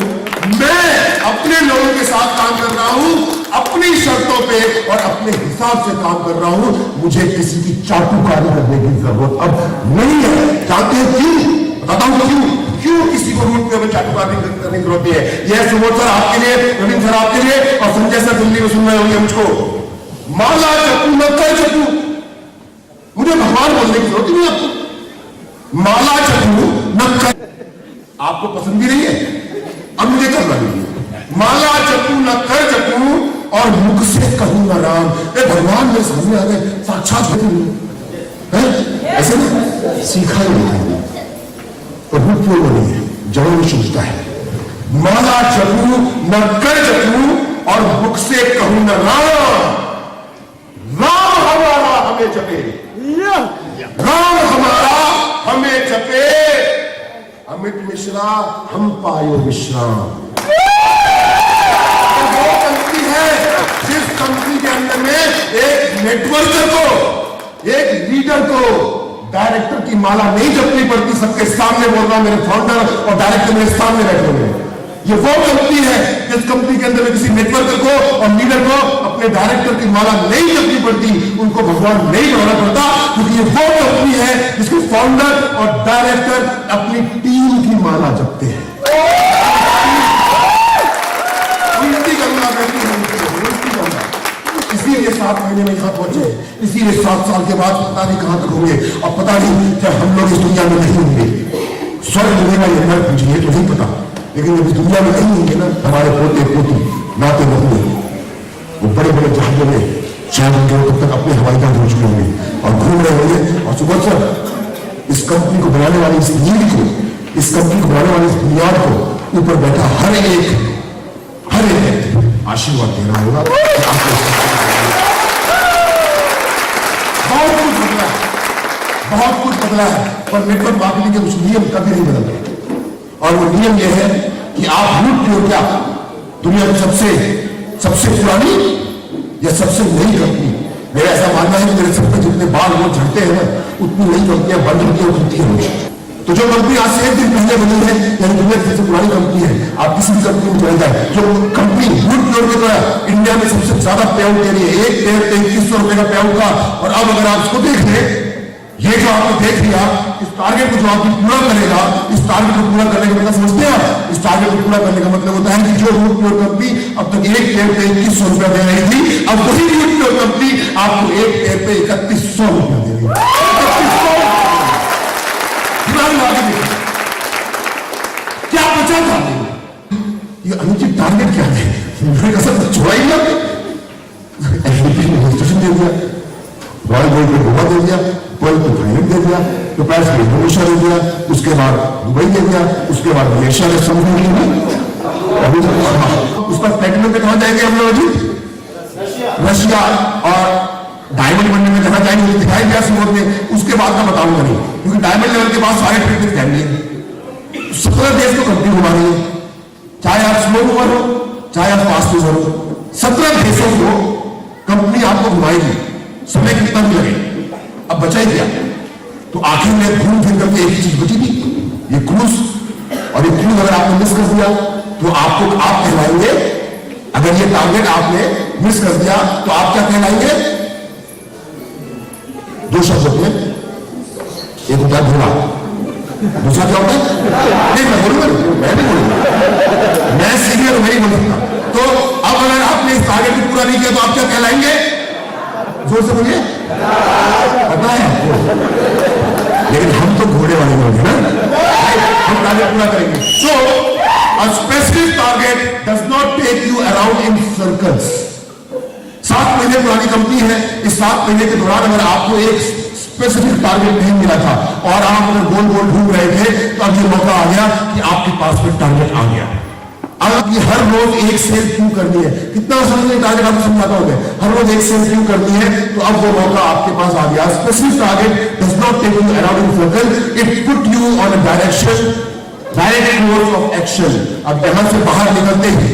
मैं अपने लोगों के साथ काम कर रहा हूं, अपनी शर्तों पे और अपने हिसाब से काम कर रहा हूं। मुझे किसी की चाटुकारी करने की जरूरत अब नहीं है। जानते हैं क्यों? बताता हूं क्यों किसी को रूट पे चाटुकारी करने की जरूरत है। यह सुबोध सर आपके लिए, नवीन सर आपके लिए और संजय सर दिल्ली में सुन रहे होंगे मुझको। माला जपू न कर जपू, मुझे भगवान बोलने की जरूरत नहीं आपको। माला जपू न कर, आपको पसंद भी नहीं है, अब मुझे करना नहीं है। माला जपू न कर जपू और मुख से कहूं न राम। भगवान मेरे सामने आ गए, साक्षात ऐसे ना सीखा ही नहीं। वो नहीं है, जड़ों में सूझता है। माला जपू न कर जपू और मुख से कहूं न राम, राम हमारा हमें जपे, राम हमारा हमें जपे, अमित मिश्रा हम पायो विश्राम। वो कंपनी है जिस कंपनी के अंदर में एक नेटवर्कर को, एक लीडर को डायरेक्टर की माला नहीं जपनी पड़ती। सबके सामने बोल रहा हूं, मेरे फाउंडर और डायरेक्टर मेरे सामने बैठे हुए। ये वो कंपनी है जिस कंपनी के अंदर में किसी नेटवर्कर को और लीडर को अपने डायरेक्टर की माला नहीं जपनी पड़ती, उनको भगवान नहीं बनाना पड़ता, क्योंकि ये वो कंपनी है जिसके फाउंडर और डायरेक्टर अपनी टीम की माला जपते हैं। इसीलिए 7 महीने में यहां पहुंचे, इसीलिए 7 साल के बाद पता नहीं कहां तक होंगे, और पता नहीं जब हम लोग इस दुनिया में नहीं होंगे, स्वर्ग मिलेगा ये मर पूछिए तो नहीं पता, लेकिन जब इस दुनिया में नहीं होंगे ना, हमारे पोते पोती नाते नहुए वो बड़े बड़े जहाजों में शायद उनके तब तक अपने हवाई जहाज हो चुके होंगे और घूम रहे होंगे, और सुबह से इस कंपनी को बनाने वाली इस नींद को, इस कंपनी को बनाने वाली इस बुनियाद को ऊपर बैठा हर एक आशीर्वाद दे रहा होगा। बहुत कुछ बदला है, पर नेटवर्क मार्केटिंग के कुछ नियम कभी नहीं बदलते, और वो नियम ये है कि आप लूट लो क्या दुनिया में सबसे पुरानी या सबसे नई कंपनी। मेरा ऐसा मानना है कि मेरे सब पे जितने बाल वो झड़ते हैं उतनी नई कंपनियां बंद होती है, खुलती है। तो जो कंपनी आज से 1 दिन पहले बनी है, यानी दुनिया की सबसे पुरानी कंपनी है, आप किसी भी कंपनी में चले जाए, जो कंपनी लूट लोड में इंडिया में सबसे ज्यादा पे आउट दे रही है, 1 पेड़ पे 2100 रुपए का पे आउट का। और अब अगर आप इसको देख ले, ये जो आपने देख लिया, इस टारगेट को जो आपकी पूरा करेगा, इस टारगेट को पूरा करने का मतलब समझते हैं आप? इस टारगेट को पूरा करने का मतलब होता है कि जो लूट लोड कंपनी अब तक 1 पेड़ पे 2100 रुपया दे रही थी, अब वही लूट लोड कंपनी आपको 1 पेड़ पे 3100 रुपया दे रही है। क्या बचा था? ये अनुचित टारगेट क्या है? मैंने कहा सब छोड़ा ही ना, रजिस्ट्रेशन दे दिया, रॉयल गोल्ड पे गोवा दे दिया, गोल्ड पे थाईलैंड दे दिया, तो पैस पे इंडोनेशिया दे दिया, उसके बाद दुबई दे दिया, उसके बाद मलेशिया में समझ अभी उसका प्लेटिनम पे कहां जाएंगे हम लोग अभी? रशिया। और डायमंड बनने में जहां जाएंगे दिखाई दिया सुबह में, उसके बाद का बताऊंगा नहीं, क्योंकि डायमंड लेवल के बाद सारे ट्रेड जाएंगे। 17 देश को कंपनी घुमा रही है, चाहे आप स्लो मूवर हो चाहे आप फास्ट मूवर हो, 17 देशों को कंपनी आपको घुमाएगी, समय कितना भी लगे। अब बचा ही क्या? तो आखिर में घूम फिर करके एक ही चीज बची थी, ये क्रूज। और ये क्रूज अगर आपने मिस कर दिया तो आपको आप कहलाएंगे, अगर ये टारगेट आपने मिस कर दिया तो आप क्या कहलाएंगे? 2 शब्द होते हैं, एक होता है घोड़ा, दूसरा क्या होता है? नहीं मैं बोलूंगा, मैं नहीं बोलूंगा, मैं सीनियर नहीं बोल सकता। तो अब अगर आपने इस टारगेट को पूरा नहीं किया तो आप क्या कहलाएंगे? जोर से बोलिए, पता है आपको? लेकिन हम तो घोड़े वाले लोग हैं ना, हम टारगेट पूरा करेंगे। So a specific target does not take you around in circles. 7 महीने पुरानी कंपनी है, इस 7 महीने के दौरान अगर आपको एक स्पेसिफिक टारगेट नहीं मिला था और आप अगर गोल गोल ढूंढ रहे थे, तो अब ये मौका आ गया कि आपके पास में टारगेट आ गया। अब ये हर रोज एक सेल क्यों करनी है, कितना समझने टारगेट आपको समझाता हूं मैं, हर रोज एक सेल क्यों करनी है, तो अब वो मौका आपके पास आ गया। Specific target does not take you around in circle, it put you on a direction, direct course of action. अब यहां से बाहर निकलते ही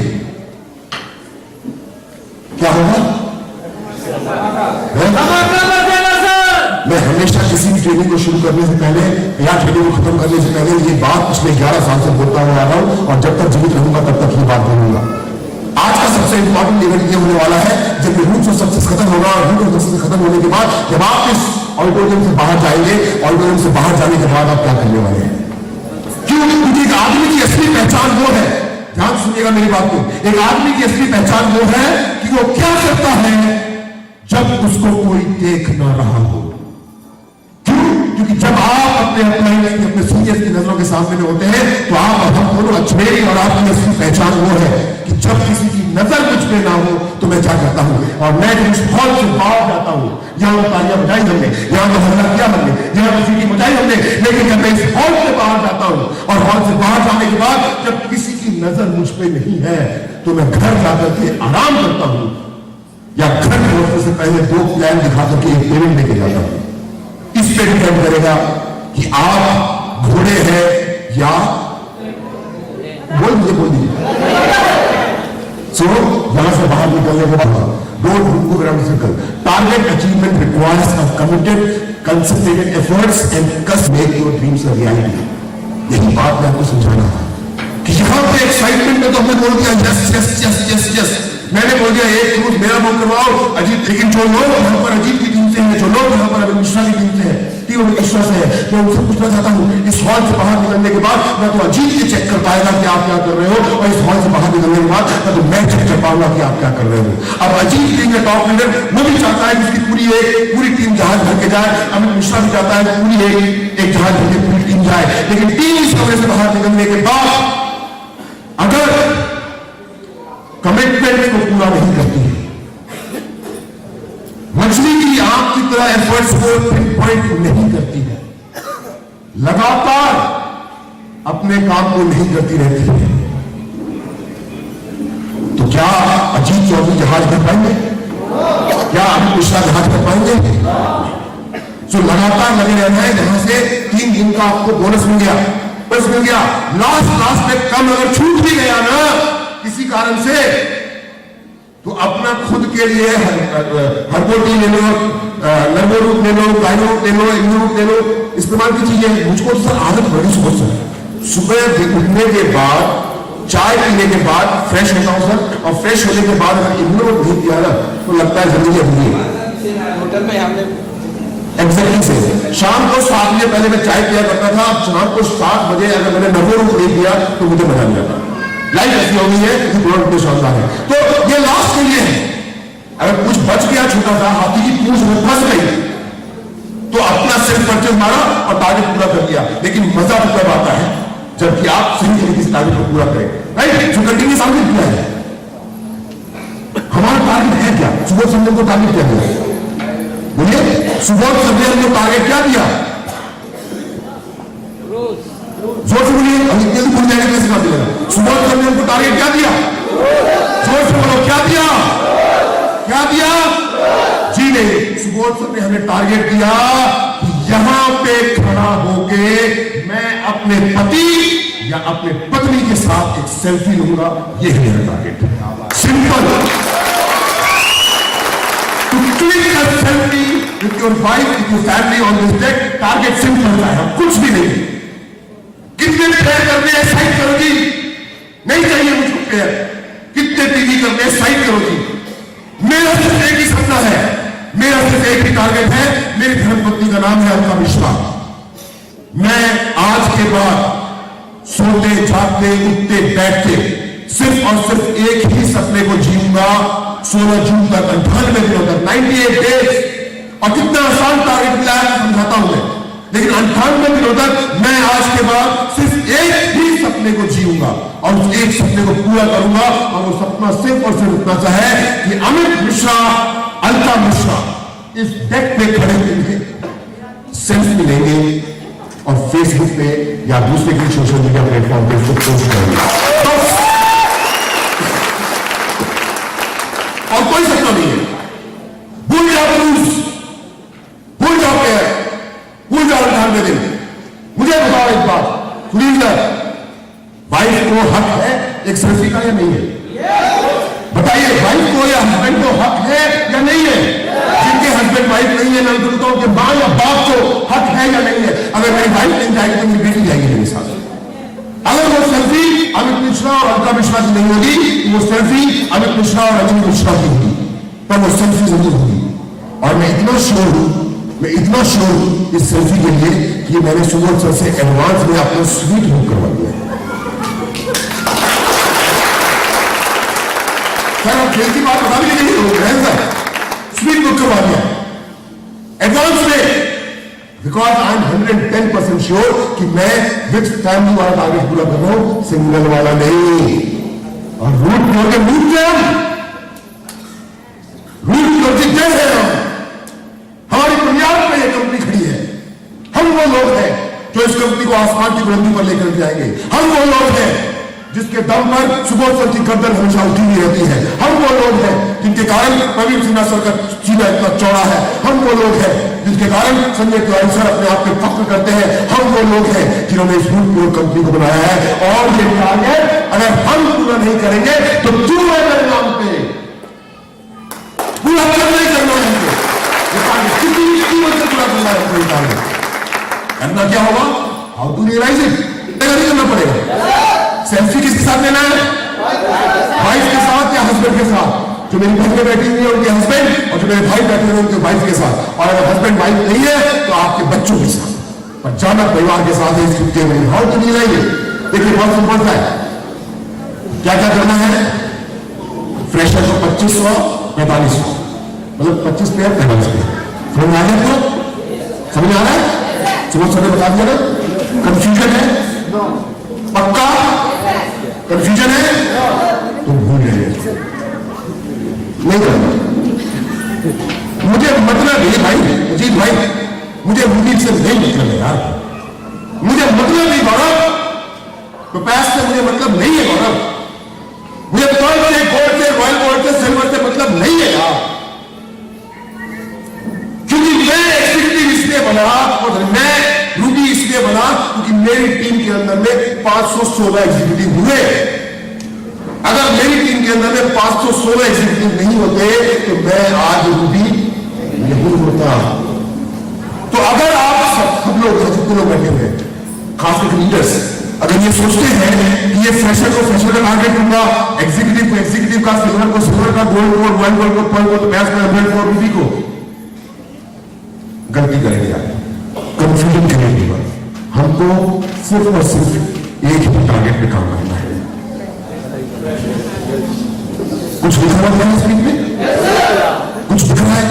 क्या होगा? मैं हमेशा किसी भी ट्रेनिंग को शुरू करने से पहले या ट्रेनिंग को खत्म करने से पहले ये बात पिछले 11 साल से बोलता हुआ आ रहा हूं, और जब तक जीवित रहूंगा तब तक ये बात बोलूंगा। आज का सबसे इंपॉर्टेंट इवेंट ये होने वाला है, जब ये रूट ऑफ सक्सेस खत्म होगा, और रूट ऑफ सक्सेस खत्म होने के बाद जब आप इस ऑडिटोरियम से बाहर जाएंगे, ऑडिटोरियम से बाहर जाने के बाद आप क्या करने वाले हैं? क्यों? क्योंकि एक आदमी की असली पहचान वो है, ध्यान सुनिएगा मेरी बात को, एक आदमी की असली पहचान वो है कि वो क्या करता है जब उसको कोई देख ना रहा हो। क्योंकि जब आप अपने सीनियर्स की नजरों के सामने में होते हैं, तो आप हम दोनों अजमेरी और आपकी असली पहचान वो है कि जब किसी की नजर मुझ पे ना हो तो मैं क्या करता हूं, और मैं जब इस हॉल से बाहर जाता हूं, यहां तो तालियां बजाई हमने, यहां तो हल्ला किया हमने, यहां तो सीटी बजाई हमने, लेकिन जब मैं इस हॉल से बाहर जाता हूं और हॉल से बाहर जाने के बाद जब किसी की नजर मुझ पे नहीं है तो मैं घर जाकर के आराम करता हूं या घर पहुंचने से पहले 2 प्लान दिखा करके एक पेमेंट लेके जाता हूं। इस पे डिपेंड करेगा कि आप घोड़े हैं या बोल दीजिए सो यहां से बाहर निकलने के बाद don't go around circle. Target achievement requires a committed concentrated efforts and just make your dreams a reality. यही बात मैं आपको समझाना था कि यहां पे एक्साइटमेंट में तो हमने बोल दिया yes yes yes yes yes, मैंने बोल दिया एक क्रूज मेरा बुक करवाओ अजीत, लेकिन जो लोग यहाँ पर अजीत की टीम से हैं, जो लोग यहाँ पर अमित मिश्रा की टीम से हैं, टीम अमित मिश्रा से है, मैं उनसे पूछना चाहता हूँ इस हॉल से बाहर निकलने के बाद मैं तो अजीत ये चेक कर पाएगा कि आप क्या कर रहे हो, और इस हॉल से बाहर निकलने के बाद मैं तो मैं चेक कर पाऊंगा कि आप क्या कर रहे हो। अब अजीत टीम का टॉप लीडर वो भी चाहता है कि उसकी पूरी टीम जहाज भर के जाए, अमित मिश्रा भी चाहता है पूरी एक जहाज भर के पूरी टीम जाए, लेकिन टीम इस कमरे से बाहर निकलने के बाद अगर कमिटमेंट को पूरा नहीं करती है, मछली की आंख की तरह एफर्ट्स को पिन पॉइंट नहीं करती है, लगातार अपने काम को नहीं करती रहती है, तो क्या अजीत चौधरी जहाज कर पाएंगे? क्या अमित मिश्रा जहाज कर पाएंगे? जो लगातार लगे रहना है, जहां से 3 दिन का आपको बोनस मिल गया, बस मिल गया, लास्ट में कम अगर छूट भी गया ना किसी कारण से, तो अपना खुद के लिए हरबोटी ले लो, नर्वो रूप ले लो, गाइनो रूप ले लो, इम्यू रूप ले लो, इस्तेमाल की चीजें। मुझको तो सर आदत बड़ी सुबह उठने के बाद चाय पीने के बाद फ्रेश होता हूं सर, और फ्रेश होने के बाद अगर इम्यू रूप नहीं पिया ना तो लगता है जिंदगी अधूरी है। होटल में हमने एग्जैक्टली से शाम को 7 बजे पहले मैं चाय पिया करता था, अब शाम को 7 बजे अगर मैंने नर्वो रूप नहीं पिया तो मुझे मजा नहीं आता। लाइफ ऐसी हो गई है, इसी प्रोडक्ट पे शानदार है। तो ये लास्ट के लिए है, अगर कुछ बच गया छोटा सा, हाथी की पूंछ में फंस गई तो अपना सेल्फ परचेज मारा और टारगेट पूरा कर दिया, लेकिन मजा तो तब आता है जबकि आप सही तरीके से टारगेट को पूरा करें, राइट? जो कंटिन्यूस टारगेट किया है, हमारा टारगेट है क्या? सुबह संजय को टारगेट क्या दिया? बोलिए, सुबह संजय को टारगेट क्या दिया? जोर से बोलिए, अभी जल्दी भूल जाएगा कैसे बात दिया? सुबह संजय को टारगेट क्या दिया? जोर से बोलो, क्या दिया? क्या दिया? जी नहीं, सुबोध सर ने हमें टारगेट दिया कि यहां पे खड़ा होके मैं अपने पति या अपने पत्नी के साथ एक सेल्फी लूंगा, ये है मेरा target. Simple, to click a selfie with your wife, with your family on this day, target simple है, कुछ भी नहीं। कितने प्रेयर करने हैं, साइड करो जी, नहीं चाहिए मुझको प्रेयर। कितने टीवी करने हैं, साइड करो जी। मेरा सिर्फ एक ही सपना है, मेरा सिर्फ एक ही टारगेट है, मेरी धर्मपत्नी का नाम है अलका मिश्रा। मैं आज के बाद सोते जागते उठते बैठते सिर्फ और सिर्फ एक ही सपने को जीऊंगा, 16 जून तक, 98 दिनों तक, 98 डेज। और कितना आसान टारगेट मिला है समझाता हूं मैं, लेकिन 98 दिनों तक मैं आज के बाद सिर्फ एक ही सपने को जीऊंगा और उस एक सपने को पूरा करूंगा। और वो सपना सिर्फ और सिर्फ इतना सा है कि अमित मिश्रा, अलका मिश्रा इस डेक पे खड़े हुए सेल्फी लेंगे और फेसबुक पे या दूसरे किसी सोशल मीडिया प्लेटफॉर्म पे उसको पोस्ट करेंगे, और कोई सपना नहीं है। भूल जाओ क्रूज, भूल जाओ प्यार, भूल जाओ 98 दिन। मुझे बताओ एक बात सुनील सर, वाइफ को हक है एक सेल्फी का या नहीं है? बताइए, वाइफ को या हस्बैंड को हक है या नहीं है? जिनके हस्बैंड वाइफ नहीं है, मैं उनको बताऊं कि मां या बाप को हक है या नहीं है? अगर मेरी वाइफ नहीं जाएगी तो मेरी बेटी जाएगी मेरे साथ। अगर वो सेल्फी अमित मिश्रा और अलका मिश्रा की नहीं होगी, वो सेल्फी अमित मिश्रा और अजीत मिश्रा की होगी, पर वो सेल्फी जरूर होगी। और मैं इतना श्योर हूं इस सेल्फी के लिए कि मैंने सुबोध सर से एडवांस में अपना स्वीट बुक करवा दिया। सर आप खेल की बात बता भी नहीं हो सर, स्वीट बुक करवा दिया एडवांस में, बिकॉज आई एम 110% श्योर कि मैं विद फैमिली वाला टारगेट पूरा कर रहा हूं, सिंगल वाला नहीं। और रूट करके जीतते हैं, हमारी बुनियाद पर यह कंपनी खड़ी है। हम वो लोग हैं जो इस कंपनी कंपनी को आसमान की बुलंदी पर लेकर जाएंगे। हम वो लोग हैं जिसके दम पर सुबह सर की गर्दन हमेशा उठी हुई रहती है। हम वो लोग हैं जिनके कारण प्रवीण सिन्हा सर का सीना इतना चौड़ा है। हम वो लोग हैं जिसके कारण संजय तिवारी सर अपने आप पे फख्र करते हैं। हम वो लोग हैं जिन्होंने इस प्योर कंपनी को बनाया है। और ये टारगेट अगर हम पूरा नहीं करेंगे तो क्यों है मेरे नाम पे पूरा नहीं करना है। किसी भी कीमत से पूरा करना है। कोई टारगेट करना क्या होगा? हाउ टू रियलाइज इट नहीं करना पड़ेगा। सेल्फी किसके साथ लेना है? वाइफ के साथ या हस्बैंड के साथ? जो मेरी बहनें बैठी हुई है उनके हस्बैंड और जो मेरे भाई बैठे हुए उनके वाइफ के साथ। और अगर हस्बैंड वाइफ नहीं है तो आपके बच्चों के साथ, पर जाना परिवार के साथ है। इसके में हाउ टू रियलाइज इट देखिए बहुत सिंपल है। क्या क्या करना है? फ्रेशर को 2500 4500 मतलब 25 पेयर 45 पेयर। समझ में आ गया? तो समझ आ रहा है? सुबह सर बता दिया ना। कंफ्यूजन है? पक्का कंफ्यूजन है तो भूल जाइए, नहीं करना। मुझे मतलब नहीं भाई अजीत भाई, मुझे मुनीर से नहीं मतलब है यार। मुझे मतलब नहीं गौरव, तो पैस से मुझे मतलब नहीं है गौरव। मुझे गोल्ड से रॉयल गोल्ड से सिल्वर से मतलब नहीं है यार। क्योंकि मैं एग्जीक्यूटिव इसलिए बना और मैं रूबी इसलिए बना क्योंकि मेरी टीम के अंदर में 516 एग्जीक्यूटिव हुए। अगर मेरी टीम के अंदर में 516 एग्जीक्यूटिव नहीं होते तो मैं आज रूबी नहीं होता। तो अगर आप सब लोग जितने लोग बैठे हुए खासकर लीडर्स अगर ये सोचते हैं कि ये फ्रेशर को फ्रेशर का टारगेट दूंगा, एग्जीक्यूटिव को एग्जीक्यूटिव का, सिल्वर को सिल्वर का, गोल्ड को रॉयल गोल्ड को, पर्ल को, मैच को, एमरेल्ड को, रूबी को, गलती करेंगे यार, कंफ्यूजन क्रिएट होगा। हमको सिर्फ और सिर्फ एक ही टारगेट पे काम करना है। कुछ लिखा हुआ है स्क्रीन में? कुछ लिख रहा है?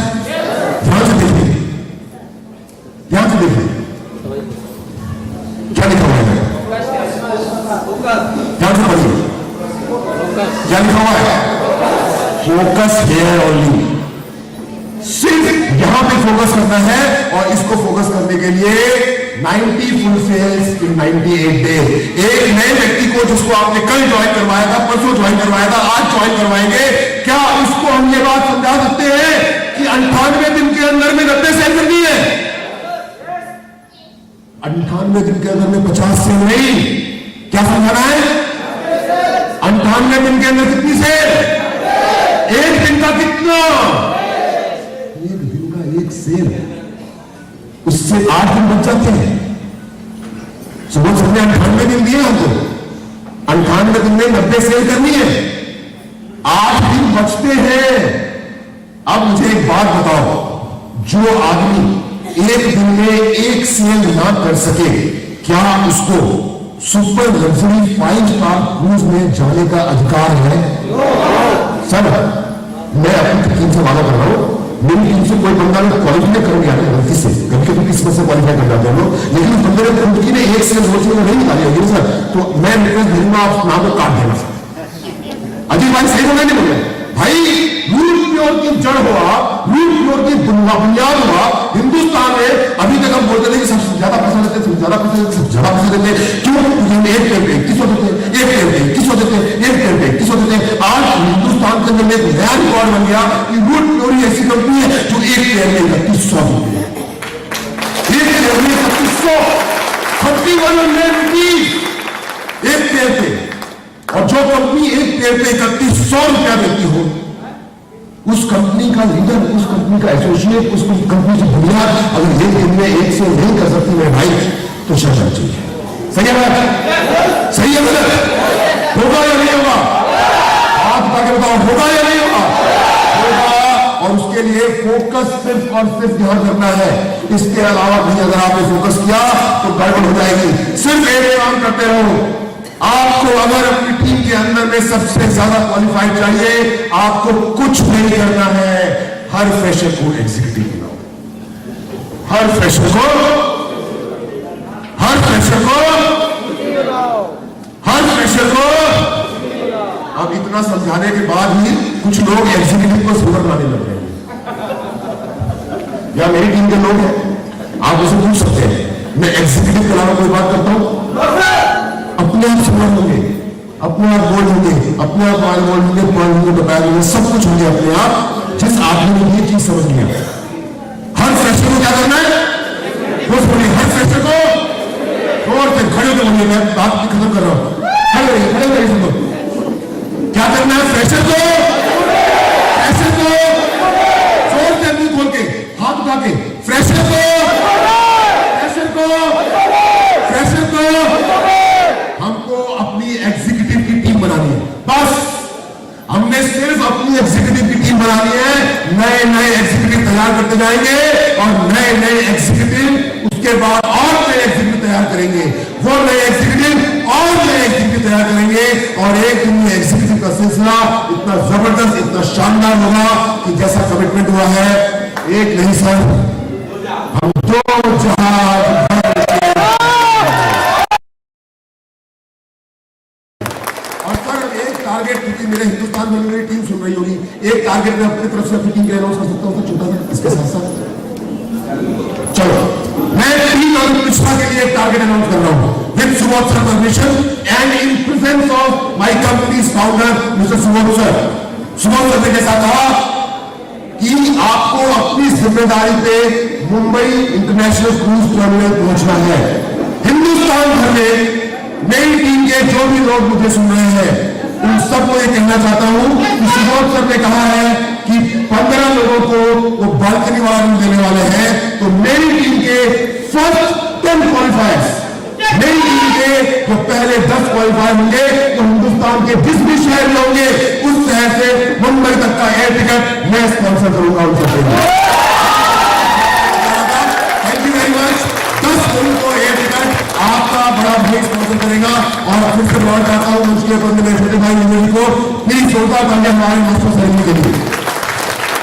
ध्यान से देखिए, ध्यान से देखिए क्या लिखा हुआ है। ध्यान से पढ़िए क्या लिखा हुआ है। Focus here only. सिर्फ यहां पे फोकस करना है और इसको फोकस करने के लिए 90 फुल सेल्स इन 98 डेज। एक नए व्यक्ति को जिसको आपने कल ज्वाइन करवाया था, परसों ज्वाइन करवाया था, आज ज्वाइन करवाएंगे, क्या उसको हम ये बात समझा सकते हैं कि 98 दिन के अंदर में 90 सेल करनी है? 98 दिन के अंदर में 50 सेल नहीं, क्या समझाना है? 98 दिन के अंदर कितनी सेल? एक दिन का कितना? एक दिन का एक सेल, उससे 8 दिन बच जाते हैं। सुबह सबने 98 दिन दिए हमको, 98 दिन में 90 सेल करनी है, 8 दिन बचते हैं। अब मुझे एक बात बताओ, जो आदमी एक दिन में एक सेल ना कर सके, क्या उसको सुपर लग्जरी 5 स्टार क्रूज में जाने का अधिकार है? सर मैं अपनी टीम से वादा कर रहा हूं, मेरी टीम से कोई बंदा क्वालिफाई करेंगे आगे गलती से, कभी किस्मत से क्वालिफाई कर जाते हैं लोग, लेकिन उस बंदे ने खुद की ने एक सेल सोच नहीं निकाली होगी सर, तो मैं रिक्वेस्ट करूंगा आप नाम को काट देना सर। अजीत भाई सही बोले नहीं बोले भाई? रूट प्योर की जड़ हुआ, रूट प्योर की बुनियाद हुआ हिंदुस्तान में। अभी तक हम बोलते थे कि सबसे ज्यादा पैसा देते, सबसे ज्यादा पैसा देते, सबसे ज्यादा पैसा देते, क्यों? एक पेड़ पे 2100 देते, एक पेड़ पे 2100 देते, एक पेड़ पे 2100 देते। आज हिंदुस्तान के अंदर में एक नया रिकॉर्ड बन गया कि रूट प्योर ऐसी कंपनी है जो एक पेड़ में 3100 देती है। एक पेड़ में 3100, 3100 रुपीज एक पेड़ पे। और जो कंपनी एक पेड़ पे 3100 रुपया देती हो, उस कंपनी का लीडर, उस कंपनी का एसोसिएट, उस कंपनी की बुनियाद अगर एक दिन में एक से नहीं कर सकती मेरे भाई, तो शर्म चाहिए। सही है बात? सही है गलत? होगा या नहीं होगा? हाथ उठा के बताओ, होगा या नहीं होगा? होगा। और उसके लिए फोकस सिर्फ और सिर्फ ध्यान करना है। इसके अलावा भी अगर आपने फोकस किया तो गड़बड़ हो जाएगी। सिर्फ एक काम करते रहो। आपको अगर अपनी टीम के अंदर में सबसे ज्यादा क्वालिफाइड चाहिए, आपको कुछ नहीं करना है, हर फ्रेशर को एग्जीक्यूटिव बनाओ। हर फ्रेशर को, हर फ्रेशर को, हर फ्रेशर को। अब इतना समझाने के बाद भी कुछ लोग एग्जीक्यूटिव को सुधर लाने लग रहे हैं। या मेरी टीम के लोग हैं, आप उसे पूछ सकते हैं मैं एग्जीक्यूटिव के अलावा कोई बात करता हूं? अपने आप स्मार्ट होंगे, अपने आप बोल्ड होंगे, अपने आप आगे बोल्ड होंगे, पॉइंट होंगे, बताया होंगे, सब कुछ होंगे अपने आप, जिस आदमी ने ये चीज समझ लिया। हर फ्रेशर को क्या करना है? कुछ बोलिए, हर फ्रेशर को और फिर खड़े होकर बोलिए, मैं बात की खत्म कर रहा हूं, खड़े रहिए सब लोग। क्या करना है फ्रेशर को? फ्रेशर को जोर से मुंह खोल के, हाथ उठा के, फ्रेशर को, फ्रेशर को, फ्रेशर को हमको अपनी एग्जीक्यूटिव की टीम बनानी है। बस हमने सिर्फ अपनी एग्जीक्यूटिव की टीम बनानी है। नए नए एग्जीक्यूटिव तैयार करते जाएंगे और नए नए एग्जीक्यूटिव उसके बाद और नए एग्जीक्यूटिव तैयार करेंगे, वो नए एग्जीक्यूटिव और नए एग्जीक्यूटिव तैयार करेंगे और एक दिन ये एग्जीक्यूटिव का सिलसिला इतना जबरदस्त, इतना शानदार होगा कि जैसा कमिटमेंट हुआ है, एक नहीं सर, हम दो जहाज और सर एक टारगेट, क्योंकि मेरे हिंदुस्तान में मेरी टीम सुन रही होगी, एक टारगेट मैं अपनी तरफ से अपनी टीम के अनाउंस कर सकता हूँ छोटा सा इसके साथ साथ। चलो मैं 3 और पिछड़ा के लिए एक टारगेट अनाउंस कर रहा हूँ with Subodh sir permission and in presence of my companies founder mister Subodh sir. Subodh sir ने जैसा कहा कि आपको अपनी जिम्मेदारी पे मुंबई इंटरनेशनल क्रूज टर्मिनल पहुंचना है। हिंदुस्तान भर में मेरी टीम के जो भी लोग मुझे सुन रहे हैं उन सबको ये कहना चाहता हूं कि सुबोध सर ने कहा है कि 15 लोगों को वो बालकनी वाला रूम देने वाले हैं, तो मेरी टीम के फर्स्ट 10 क्वालिफायर्स, मेरी टीम के जो पहले 10 क्वालिफायर होंगे तो हिंदुस्तान के जिस भी शहर में होंगे उस शहर से मुंबई तक का एयर टिकट मैं स्पॉन्सर करूंगा उन सबको। Thank you very much. 10 लोगों को एयर टिकट आपका बड़ा भाई स्पॉन्सर करेगा और फिर से लौट जाता हूं उसके ऊपर मेरे छोटे भाई को प्लीज जोरदार तालियां हमारे मास्टर सर के लिए।